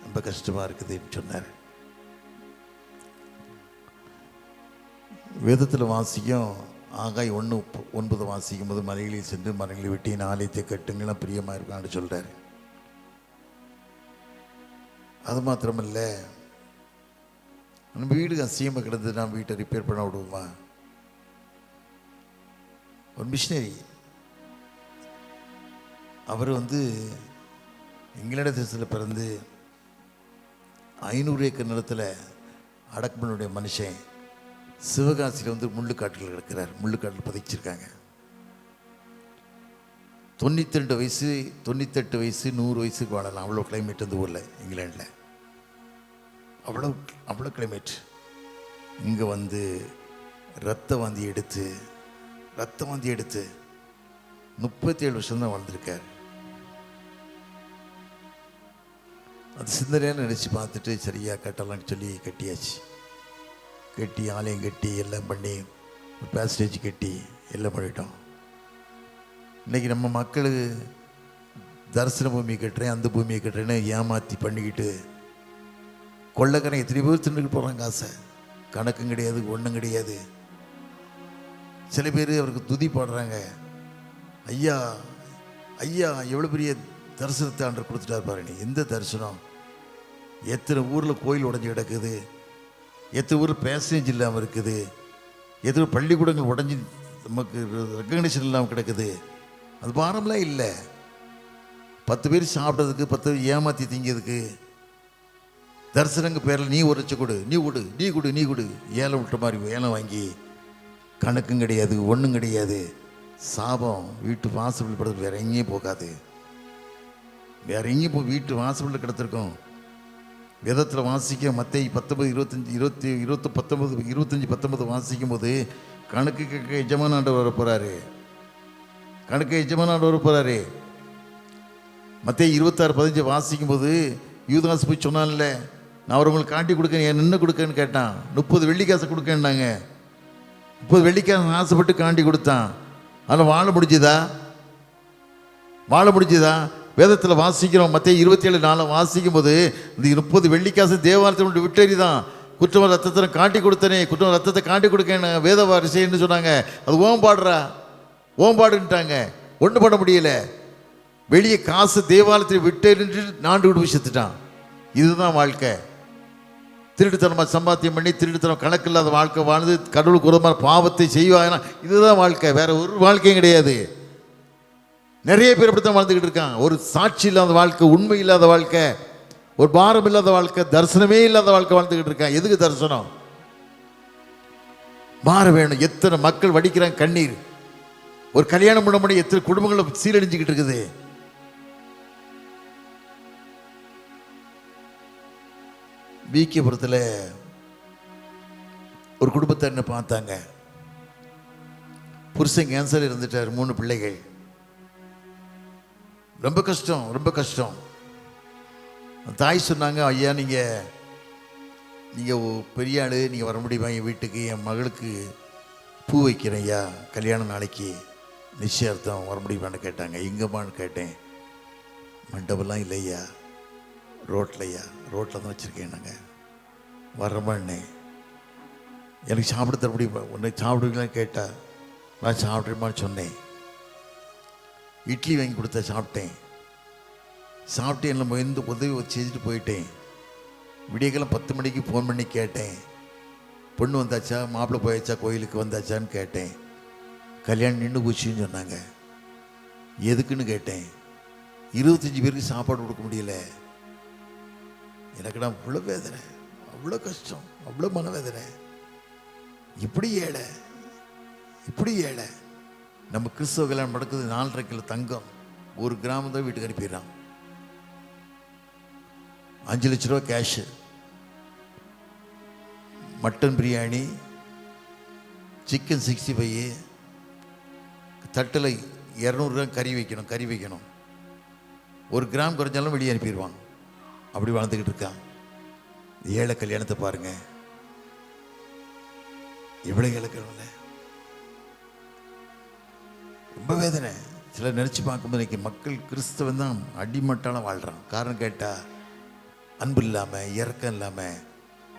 ரொம்ப கஷ்டமாக இருக்குதுன்னு சொன்னார். வேதத்தில் வாசிக்கும் ஆகாய் 1:9 வாசிக்கும் போது, மலைகளில் சென்று மரங்களை வெட்டி ஆலயத்தை கட்டுங்களாம் பிரியமாக இருக்கான்னு சொல்கிறார். அது மாத்திரமல்ல, நம்ம வீடு அசியமாக கிடந்து நான் வீட்டை ரிப்பேர் பண்ண விடுவோமா? ஒரு மிஷினரி அவர் இங்கிலாந்து தேசத்தில் பிறந்து 500 ஏக்கர் நிலத்தில் அடக்கமனுடைய மனுஷன் சிவகாசியில் முள்ளுக்காட்டில் கிடக்கிறார். முள்ளுக்காட்டில் புதைச்சிருக்காங்க. 92 வயசு, 98 வயசு, 100 வயசுக்கு வாழலாம். அவ்வளோ கிளைமேட் அந்த ஊரில், இங்கிலாண்டில் அவ்வளோ கிளைமேட். இங்கே ரத்த வாந்தி எடுத்து 37 வருஷம்தான் வாழ்ந்திருக்கார். அது சிந்தனையாக நினச்சி பார்த்துட்டு சரியாக கட்டலான்னு சொல்லி கட்டியாச்சு. கட்டி ஆலயம் கட்டி எல்லாம் பண்ணி பேஸ்டேஜ் கட்டி எல்லாம் பண்ணிட்டோம். இன்றைக்கி நம்ம மக்களுக்கு தரிசன பூமி கட்டுறேன், அந்த பூமியை கட்டுறேன்னு ஏமாற்றி பண்ணிக்கிட்டு கொள்ளைக்காரன் எத்தனை பேர் தின்னுட்டு போகிறாங்க. காசை கணக்கும் கிடையாது, ஒன்றும் கிடையாது. சில பேர் அவருக்கு துதி பாடுறாங்க, ஐயா ஐயா எவ்வளோ பெரிய தரிசனத்தை ஆண்டவர் கொடுத்துட்டார் பாரு. நீ எந்த தரிசனம்? எத்தனை ஊரில் கோயில் உடஞ்சி கிடக்குது, எத்தனை ஊரில் பேசேஜ் இல்லாமல் இருக்குது, எத்தனை பள்ளிக்கூடங்கள் உடஞ்சி நமக்கு ரெக்கக்னிஷன் இல்லாமல் கிடக்குது. அது பாரம்லாம் இல்லை. 10 பேர் சாப்பிட்றதுக்கு, 10 பேர் ஏமாற்றி திங்கிறதுக்கு தரிசனங்க பேரில் நீ உரைச்சி கொடு, நீ கொடு, நீ கொடு, நீ கொடு, ஏலம் விட்ட மாதிரி ஏலம் வாங்கி கணக்கும் கிடையாது, ஒன்றும் கிடையாது. சாபம் வீட்டு வாசல் படுறது வேற எங்கேயும் போகாது. வேற எங்கேயும் போய் வீட்டு வாசலில் கிடத்திருக்கோம். வேதத்தில் வாசிக்க மத்தேயு 19 வாசிக்கும் போது கணக்கு கேட்க எஜமான ஆண்டவர் வர போகிறாரு. கணக்கு எஜமான ஆண்டவர் வர போகிறாரு. மத்தேயு 26:15 வாசிக்கும் போது யூதாஸ் போய் சொன்னான்ல, நான் அவங்களுக்கு காட்டி கொடுக்கேன், ஏன் நின்று கொடுக்கன்னு கேட்டான். 30 வெள்ளிக்காசை கொடுக்கேன்னாங்க. 30 வெள்ளிக்காசை ஆசைப்பட்டு காண்டி கொடுத்தான். ஆனால் வாழ முடிஞ்சுதா? வாழ முடிஞ்சுதா? வேதத்தில் வாசிக்கிறோம். மத்தேயு 27:4 வாசிக்கும் போது இந்த 30 வெள்ளிக்காசு தேவாலயத்தை விட்டேறி தான் குற்றம் ரத்தத்தை காட்டி கொடுத்தனே, குற்றம் ரத்தத்தை காட்டி கொடுக்கேன்னு வேத வாரிசைன்னு சொன்னாங்க. அது ஓம்பாடுறா, ஓம்பாடுன்ட்டாங்க. ஒன்றும் பண்ண முடியல. வெளியே காசு தேவாலயத்தை விட்டேறிட்டு நாண்டு விட்டு போய் செத்துட்டான். இதுதான் வாழ்க்கை. திருட்டுத்தனமாக சம்பாத்தியம் பண்ணி திருட்டுத்தனம் கணக்கு இல்லாத வாழ்க்கை வாழ்ந்து கடவுளுக்கு உரமான பாவத்தை செய்வாங்கன்னா இதுதான் வாழ்க்கை. வேற ஒரு வாழ்க்கையும் கிடையாது. நிறைய பேர் அப்படித்தான் வாழ்ந்துக்கிட்டு இருக்கான். ஒரு சாட்சி இல்லாத வாழ்க்கை, உண்மை இல்லாத வாழ்க்கை, ஒரு பாரம் இல்லாத வாழ்க்கை, தரிசனமே இல்லாத வாழ்க்கை வாழ்ந்துக்கிட்டு இருக்கான். எதுக்கு தரிசனம்? பாரம் வேணும். எத்தனை மக்கள் வடிக்கிறாங்க கண்ணீர். ஒரு கல்யாணம் பண்ண முடியும், எத்தனை குடும்பங்களை சீரழிஞ்சுக்கிட்டு இருக்குது. வீக்கியபுரத்தில் ஒரு குடும்பத்தை என்ன பார்த்தாங்க. புருஷன் கேன்சர் இருந்துட்டார், 3 பிள்ளைகள். ரொம்ப கஷ்டம், ரொம்ப கஷ்டம். தாய் சொன்னாங்க, ஐயா நீங்கள் பெரிய ஆள், நீங்கள் வர முடியுமா என் வீட்டுக்கு? என் மகளுக்கு பூ வைக்கிறேன் ஐயா, கல்யாணம் நாளைக்கு, நிச்சயார்த்தம் வர முடியுமான்னு கேட்டாங்க. எங்கம்மான்னு கேட்டேன். மண்டபம்லாம் இல்லையா, ரோட்லையா? ரோட்டில் தான் வச்சுருக்கேன். நாங்கள் வர்றோமான்னே. எனக்கு சாப்பிட தர முடியுமா? உன்னை சாப்பிடுவீங்களான்னு கேட்டா நான் சாப்பிட்றேம்மான்னு சொன்னேன். இட்லி வாங்கி கொடுத்தா சாப்பிட்டேன். சாப்பிட்டு என்ன எந்த உதவி செஞ்சுட்டு போயிட்டேன். விடியக்காலம் 10 மணிக்கு ஃபோன் பண்ணி கேட்டேன், பொண்ணு வந்தாச்சா, மாப்பிள்ளை போயாச்சா, கோயிலுக்கு வந்தாச்சான்னு கேட்டேன். கல்யாணம் நின்று போச்சுன்னு சொன்னாங்க. எதுக்குன்னு கேட்டேன். 25 பேருக்கு சாப்பாடு கொடுக்க முடியல. எனக்கு நான் அவ்வளோ வேதனை, அவ்வளோ கஷ்டம், அவ்வளோ மனவேதனை. இப்படி ஏழை, இப்படி ஏழை. நம்ம கிறிஸ்தவ கல்யாணம் நடக்குது, 4.5 கிலோ தங்கம் 1 கிராம் தான் வீட்டுக்கு அனுப்பிடுறான். 5 லட்ச ரூபா கேஷு, மட்டன் பிரியாணி, சிக்கன் 65, தட்டில் 200 கிராம் கறி வைக்கணும். 1 கிராம் குறைஞ்சாலும் வெளியே அனுப்பிடுவான். அப்படி வாழ்ந்துக்கிட்டு இருக்கான். ஏழை கல்யாணத்தை பாருங்க, எவ்வளோ இழக்கணும்ல, ரொம்ப வேதனை. சில நினச்சி பார்க்கும்போது இன்னைக்கு மக்கள் கிறிஸ்தவன் தான் அடிமட்டால வாழ்கிறான். காரணம் கேட்டால் அன்பு இல்லாமல், இறக்கம் இல்லாமல்,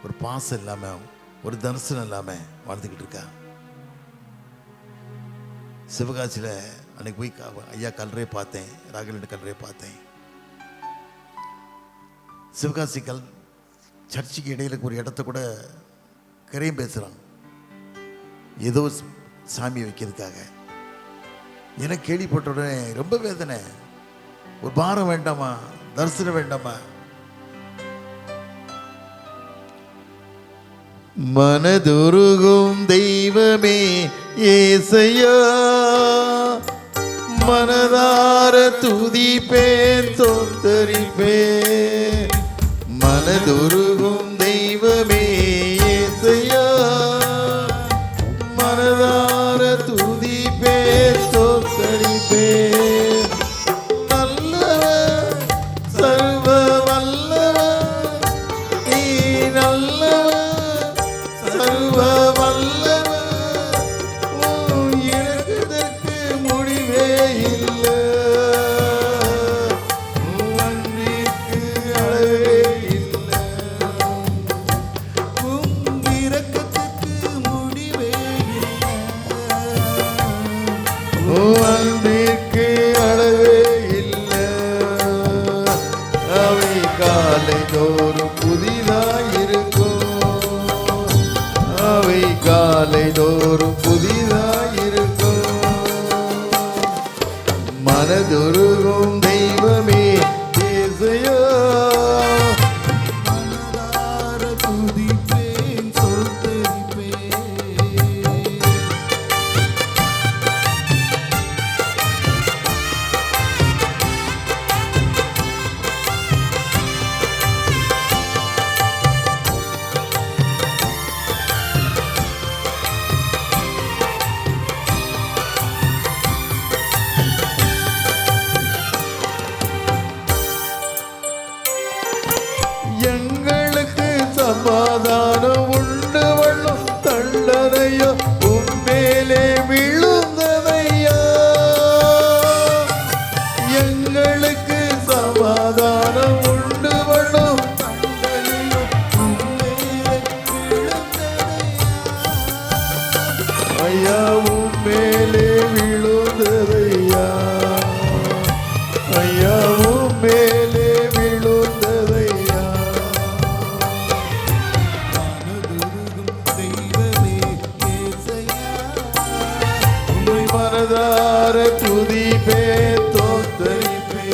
ஒரு பாசம் இல்லாமல், ஒரு தரிசனம் இல்லாமல் வாழ்ந்துக்கிட்டு இருக்கா. சிவகாசியில் அன்னைக்கு போய் ஐயா கல்லறை பார்த்தேன், ராகவேந்திர கல்லறை பார்த்தேன். சிவகாசி சர்ச்சுக்கு இடையில ஒரு இடத்த கூட கரையும் பேசுகிறான், ஏதோ சாமி வைக்கிறதுக்காக. எனக்கு கேள்விப்பட்ட உடனே ரொம்ப வேதனை. ஒரு பாரம் வேண்டாமா, தரிசனம் வேண்டாமா? மனதுருகும் தெய்வமே ஏசையா, மனதார துதிப்பேன் தோத்தரிப்பேன். மனதுருகும் தெய்வமே ஏசையா, மனதார துதிப்பேன் தோத்தரிப்பேன். நல்லவர், சர்வ வல்லவர், நீ நல்லவர், சர்வ வல்லவர், இறக்குதற்கு முடிவே இல்லை. மனதுருகும் தெய்வமே இயேசையா. மனதார துதிப்பேன் ஸ்தோத்தரிப்பேன். எங்களுக்கு சமாதானம் உண்டு வள்ளும் தண்டனையோ உம்மேலே விழுந்ததையா. எங்களுக்கு சமாதானம் உண்டு வள்ளும் தண்டனையோ உம்மேலே விழுந்ததையா. ஐயா உம்மேலே விழுந்ததையா. ஐயா உம்மேலே விழுந்ததையா. மனதுருகும் தெய்வமே இயேசையா. உம்மை மனதார துதிப்பே தோத்தரிப்பே.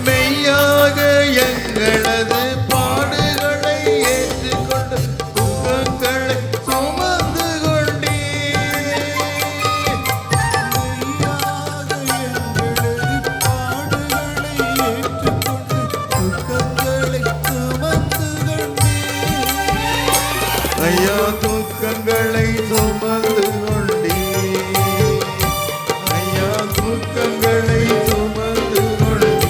மெய்யாக எங்களது பாடுகளை ஏற்றுக்கொண்டு துக்கங்களை சுமந்து கொண்டீர். மெய்யாக எங்களது பாடுகளை ஏற்றுக்கொண்டு துக்கங்களை சுமந்து கொண்டீர். ஐயா துக்கங்களை சுமந்து கொண்டீர். ஐயா துக்கங்களை சுமந்து கொண்டீர்.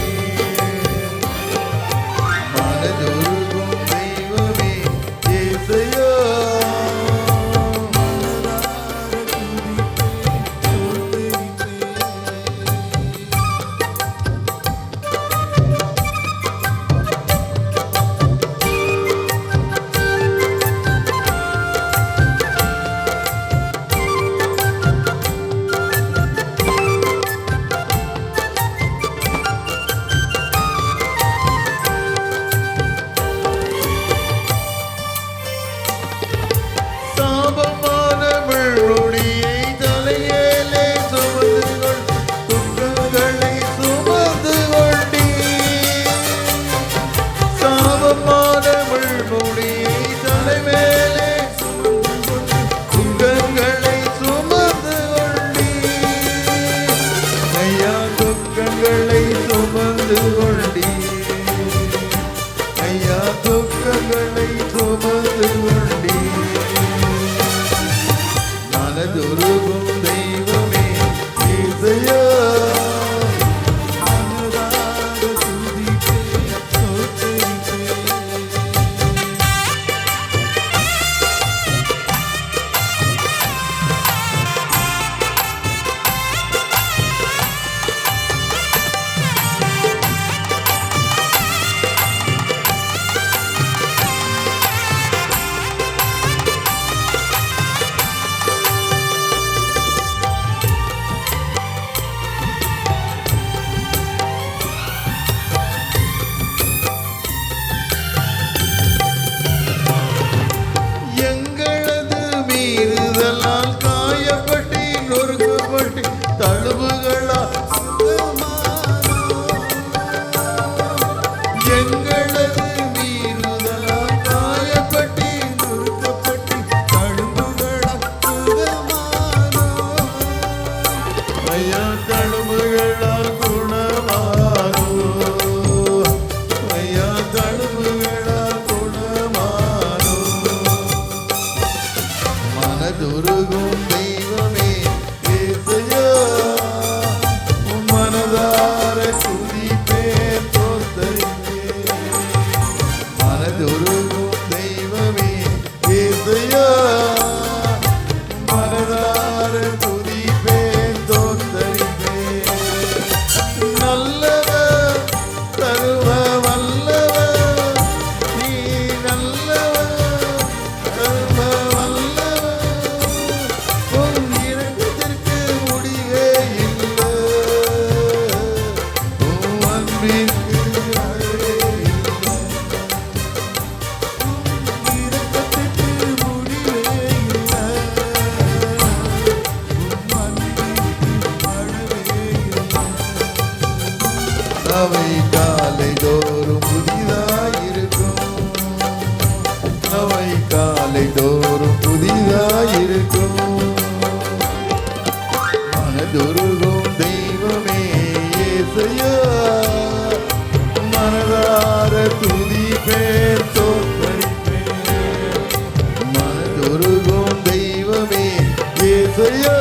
மனதுருகும் தெய்வமே இயேசையா. மனதார துதிப்பேன் ஸ்தோத்தரிப்பேன். சாபமான முள்முடியை தலையிலே சுமந்து கொள் துக்கங்களை சுமந்து கொண்டீர். சாபமான முள்முடியை தலைமேலே சுமந்து கொண்டு துக்கங்களை சுமந்து கொண்டீர். ஐயா துக்கங்களை சுமந்து கொண்டீர். ஐயா துக்கங்களை சுமந்து கொண்டீர். மனதுருகும் தெய்வமே இயேசையா. மனதார துதிப்பேன் ஸ்தோத்தரிப்பேன். எங்களது மீறுதலால் காயப்பட்டு நொறுக்கப்பட்டு தழுவுகளா எங்களது மீறுதலால் காயப்பட்டு நொறுக்கப்பட்டு தழும்புகளால் சுகமானோம். ஐயா தழுவுகளால் குணமானோ. ஐயா தழுவுகளால் குணமானோ. மனதுருகும் தெய்வமே இயேசையா. உம் மனதார துதிப்பே தோத்தரிப்பே. மனதுருகும் தெய்வமே இயேசையா. மனதார துதிப்பே தோத்தரிப்பே. நல்லவர் தருவ வல்லவர் நீர் அவை காலை தோறும் புதிதாயிருக்கும். அவை காலை தோறும் புதிதாயிருக்கும். மனதுருகும் தெய்வமே இயேசையா, மனதார துதிப்பேன் தோற்பரிப்பேன். மனதுருகும் தெய்வமே இயேசையா,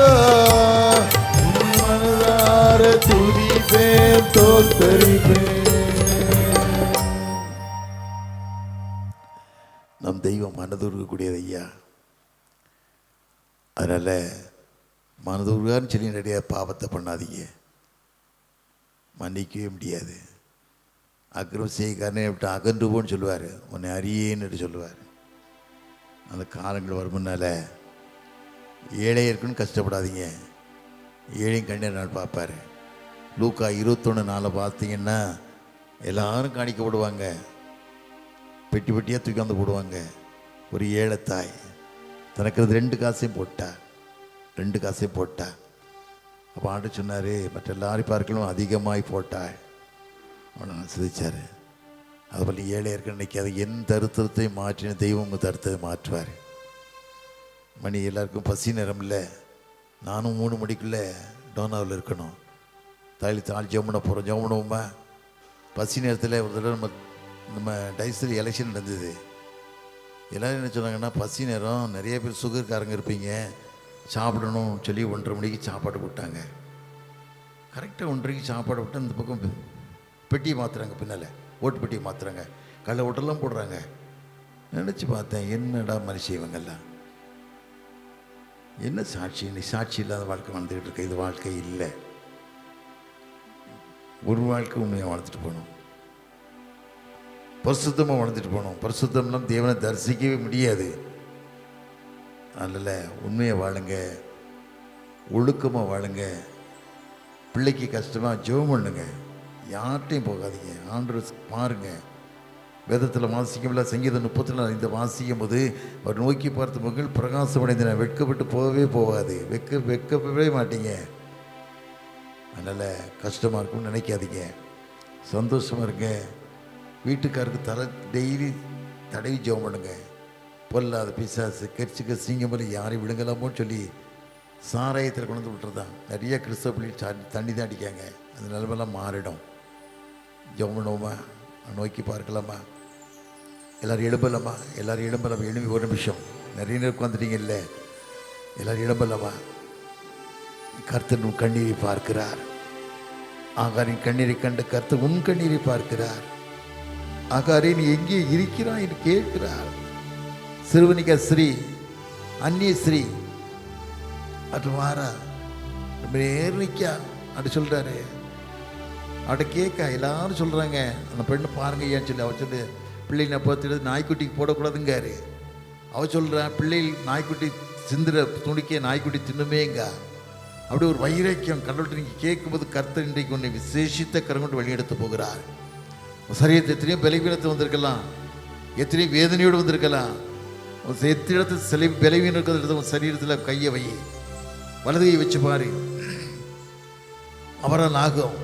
மனதார துதிப்பேன் தோற்பரிப்பேன். நம் தெய்வம் மனதுருகக்கூடியது ஐயா. அதனால் மனதுருகான்னு சொல்லி நிறைய பாவத்தை பண்ணாதீங்க, மன்னிக்கவே முடியாது. அக்கிரம் செய்யக்காரனே விட்டு அகன்று போன்னு சொல்லுவார், உன்னை அறியேன்னு சொல்லுவார். அந்த காலங்கள் வரும் முன்னால் ஏழை இருக்குன்னு கஷ்டப்படாதீங்க, ஏழையும் கண்ணீர் நாள் பார்ப்பார். லூக்கா 21:4 பார்த்தீங்கன்னா எல்லாரும் காணிக்கப்படுவாங்க, பெட்டி பெட்டியாக தூக்கி வந்து போடுவாங்க. ஒரு ஏழைத்தாய் தனக்கு 2 காசையும் போட்டா, 2 காசையும் போட்டா. அப்போ ஆண்டு சொன்னார், மற்ற எல்லாரும் பார்க்கலும் அதிகமாகி போட்டாள். அவனை ஆசிரிச்சார். அதுபோல் ஏழை இருக்க நினைக்காது, என் தருத்தரத்தையும் மாற்றின தெய்வம் உங்கள் தருத்தத்தை மாற்றுவார். மணி எல்லாருக்கும் பசி நேரம் இல்லை, நானும் 3 மணிக்குள்ளே டோனாவில் இருக்கணும். தாள் ஜெவமனை போகிறோம், ஜெவமனவுமா பசி நேரத்தில் ஒரு தடவை நம்ம டைஸில் எலெக்ஷன் நடந்தது. எல்லோரும் என்ன சொன்னாங்கன்னா, பசி நேரம் நிறைய பேர் சுகர்காரங்க இருப்பீங்க, சாப்பிடணும் சொல்லி 1:30 மணிக்கு சாப்பாடு போட்டாங்க. கரெக்டாக 1:30க்கு சாப்பாடு விட்டு அந்த பக்கம் பெட்டியை மாற்றுறாங்க, பின்னால் ஓட்டு பெட்டியை மாற்றுறாங்க, கள்ள ஓட்டெல்லாம் போடுறாங்க. நினச்சி பார்த்தேன், என்னடா மனுஷன் இவங்கெல்லாம் என்ன சாட்சி, நீ சாட்சி இல்லாத வாழ்க்கை வாழ்ந்துக்கிட்டு இருக்க. இது வாழ்க்கை இல்லை. ஒரு வாழ்க்கை உண்மையாக வாழ்ந்துட்டு போகணும், பரிசுத்தமாக வாழ்ந்துட்டு போகணும். பரிசுத்தம்லாம் தேவனை தரிசிக்கவே முடியாது. அதனால் உண்மையை வாழுங்க, ஒழுக்கமாக வாழுங்க. பிள்ளைக்கு கஷ்டமாக ஜெபம் பண்ணுங்க, யார்கிட்டையும் போகாதீங்க. ஆண்டவர் பாருங்க, வேதத்தில் வாசிக்கும்ல, சங்கீதம் 34 வாசிக்கும் போது அவர் நோக்கி பார்த்த மகள் பிரகாசமடைந்த வெட்கப்பட்டு போகாது, வெட்கப்படவே மாட்டீங்க. அதனால் கஷ்டமாக இருக்கும்னு நினைக்காதீங்க, சந்தோஷமாக இருங்க. வீட்டுக்காருக்கு டெய்லி தடவி ஜெபம் பண்ணுங்க. பொல்லாத பிசாசு கரிச்சுக்க சிங்கம் போல யாரையும் விழுங்கலாமோன்னு சொல்லி சாராயத்தில் கொண்டு வந்து விட்டுருதான். நிறைய கிறிஸ்தவ பிள்ளை தண்ணி தான் அடிக்காங்க. அந்த நிலைமெல்லாம் மாறிடும். ஜெபம் பண்ணுவோமா, நோக்கி பார்க்கலாமா, எல்லோரும் எழும்பலாமா, எல்லோரும் எழும்பலாமா. எழும்பி ஒரு நிமிஷம், நிறைய நேரம் உட்காந்துட்டீங்க இல்லை, எல்லோரும் எழும்பலாமா. கர்த்தர் உன் கண்ணீரை பார்க்கிறார். ஆகாரின் கண்ணீரை கண்டு கர்த்தர் உன் கண்ணீரை பார்க்கிறார். ஆகாரே நீ எங்கே இருக்கிறாய் என்று கேட்கிறார். சிறுவனிகா ஸ்ரீ, அந்நிய ஸ்ரீ அது வாரா நேர்னிக்கா அப்படி சொல்கிறாரு. அவட்ட கேட்க எல்லாரும் சொல்கிறாங்க, அந்த பெண்ணை பாருங்க ஏன்னு சொல்லி. அவர் சொல்லு, பிள்ளை நான் பார்த்துட்டு நாய்க்குட்டிக்கு போடக்கூடாதுங்காரு. அவள் சொல்கிறான், பிள்ளைகள் நாய்க்குட்டி சிந்துற துணிக்க நாய்க்குட்டி தின்னுமேங்க. அப்படி ஒரு வைராக்கியம் கடவுள்கிட்ட நீங்கள் கேட்கும்போது கர்த்தர் இன்றைக்கு உன்னை விசேஷித்த கரங்கொண்டு வழியெடுத்து போகிறார். சரீரத்தை எத்தனையோ பலவீனத்தை வந்திருக்கலாம், எத்தனையோ வேதனையோடு வந்திருக்கலாம். எத்தனை இடத்துல சில பலவீனம் இருக்கிற உன் சரீரத்தில் கையை வை, வலதையை வச்சு பாரு, அவரால் ஆகும்.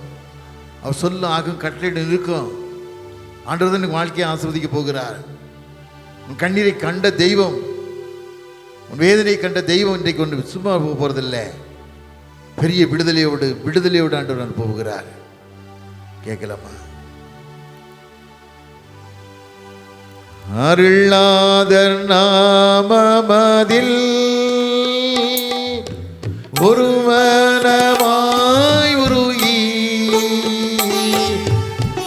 அவர் சொல்ல ஆகும், கட்டளையிட இருக்கும். ஆண்டவர் தான் வாழ்க்கையை ஆசீர்வதிக்க போகிறார். உன் கண்ணீரை கண்ட தெய்வம், உன் வேதனையை கண்ட தெய்வம் இன்றைக்கு ஒன்று சும்மா போக போகிறதில்லை. பெரிய விடுதலையோடு ஆண்டவர் அனுப்புகிறார். கேட்கலாமா? அருளாதர் நாமமதில் ஒரு மனமாய் உருகி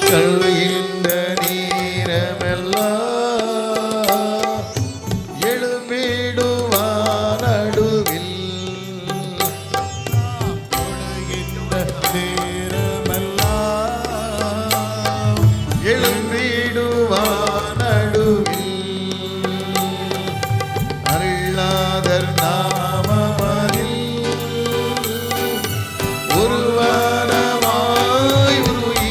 கழுகின்ற நீரமெல்லாம் எழும்பிடுவார் நடுவில். எழும்பிடுவார் நடுவில். அருளாதர் நாமமதில் ஒரு வனமாய் உருகி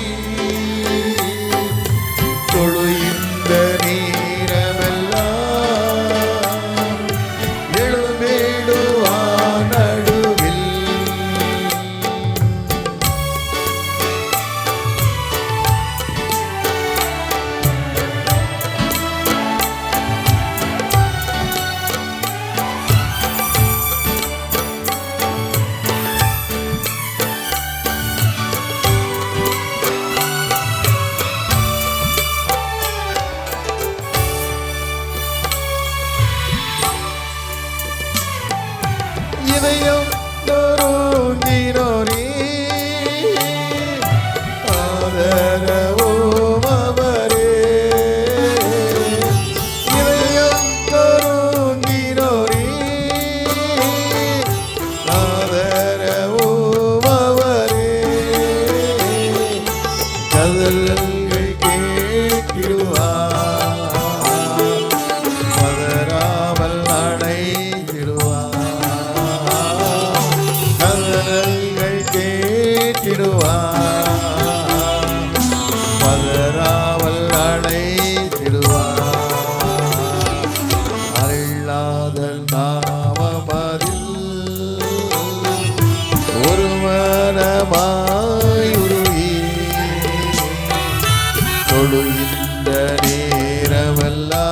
தொழுகின்ற நேரமெல்லாம்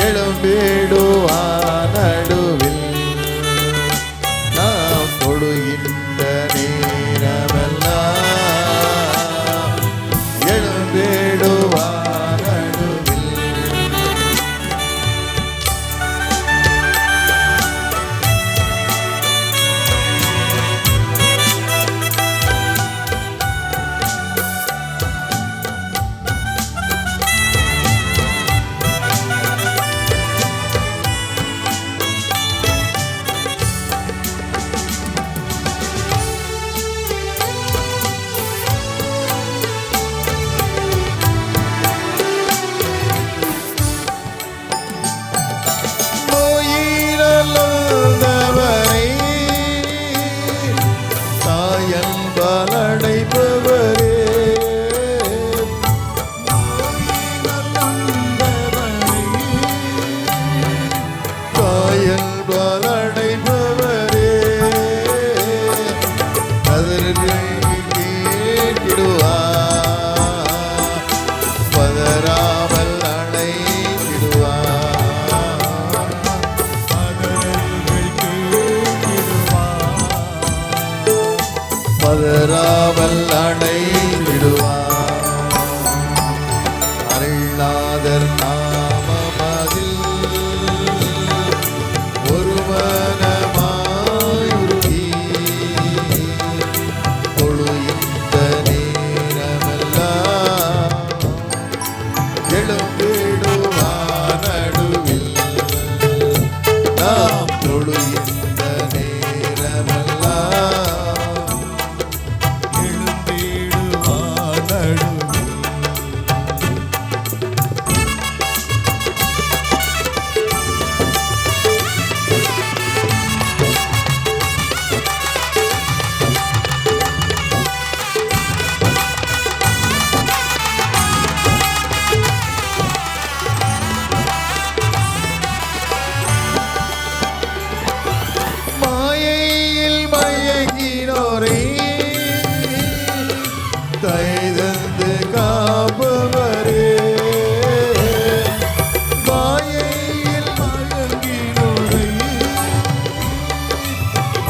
எழும்பிடுவார் நடுவில். நாம் தொழுகின்ற நேரமெல்லாம் எழும்பிடுவார் நடுவில். நோயினல்லவரை தாயன் பலடைப்பவரே, தாயன் பலடைப்பவரே, அதற்கு கேட்டிடுவார், பதறாமல் அணைத்திடுவார். பதறாமல் அணைத்திடுவார். அருளாதர் நாமமதில் ஒரு மனமாயுருகி தொழுகின்ற நேரமெல்லாம் எழும்பிடுவார் நடுவில். நாம் தொழுகின்ற நேரமெல்லாம் எழும்பிடுவார் நடுவில். மாயையில் மயங்கினோரை தைதந்து காப்பவரே, மாயையில் மயங்கினோரை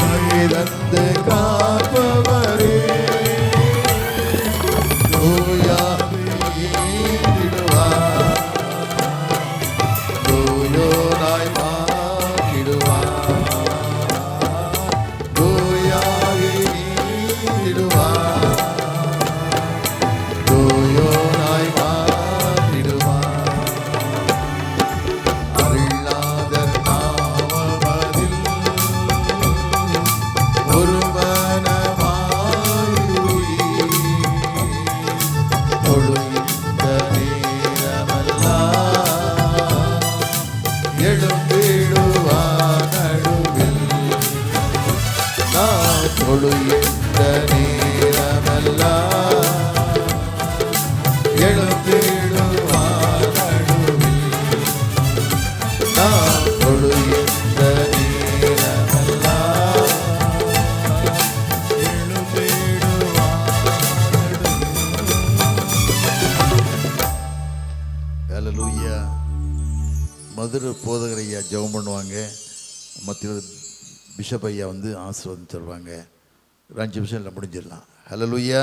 தைதந்து காப்பவரே, தூயாவிடுவார், தூயோராய் மாற்றிடுவார், தூயாவிடுவார், தூயோராய் மாற்றிடுவார். அருளாதர் நாமமதில் ஒரு மனமாயுருகி தொழுகின்ற நேரமெல்லாம் எழும்பிடுவார் நடுவில். நாம் தொழுகின்ற நேரமெல்லாம் எழும்பிடுவார் நடுவில். நாம் தொழுகின்ற நேரமெல்லாம் ஹல்லேலூயா. மதுரை போதகர் ஐயா ஜெபம் பண்ணுவாங்க. மத்தியில் பிஷப் ஐயா வந்து ஆசீர்வாதம் தருவாங்க. ஒரு 5 நிமிஷம் இல்லை முடிஞ்சிடலாம். ஹல்லேலூயா.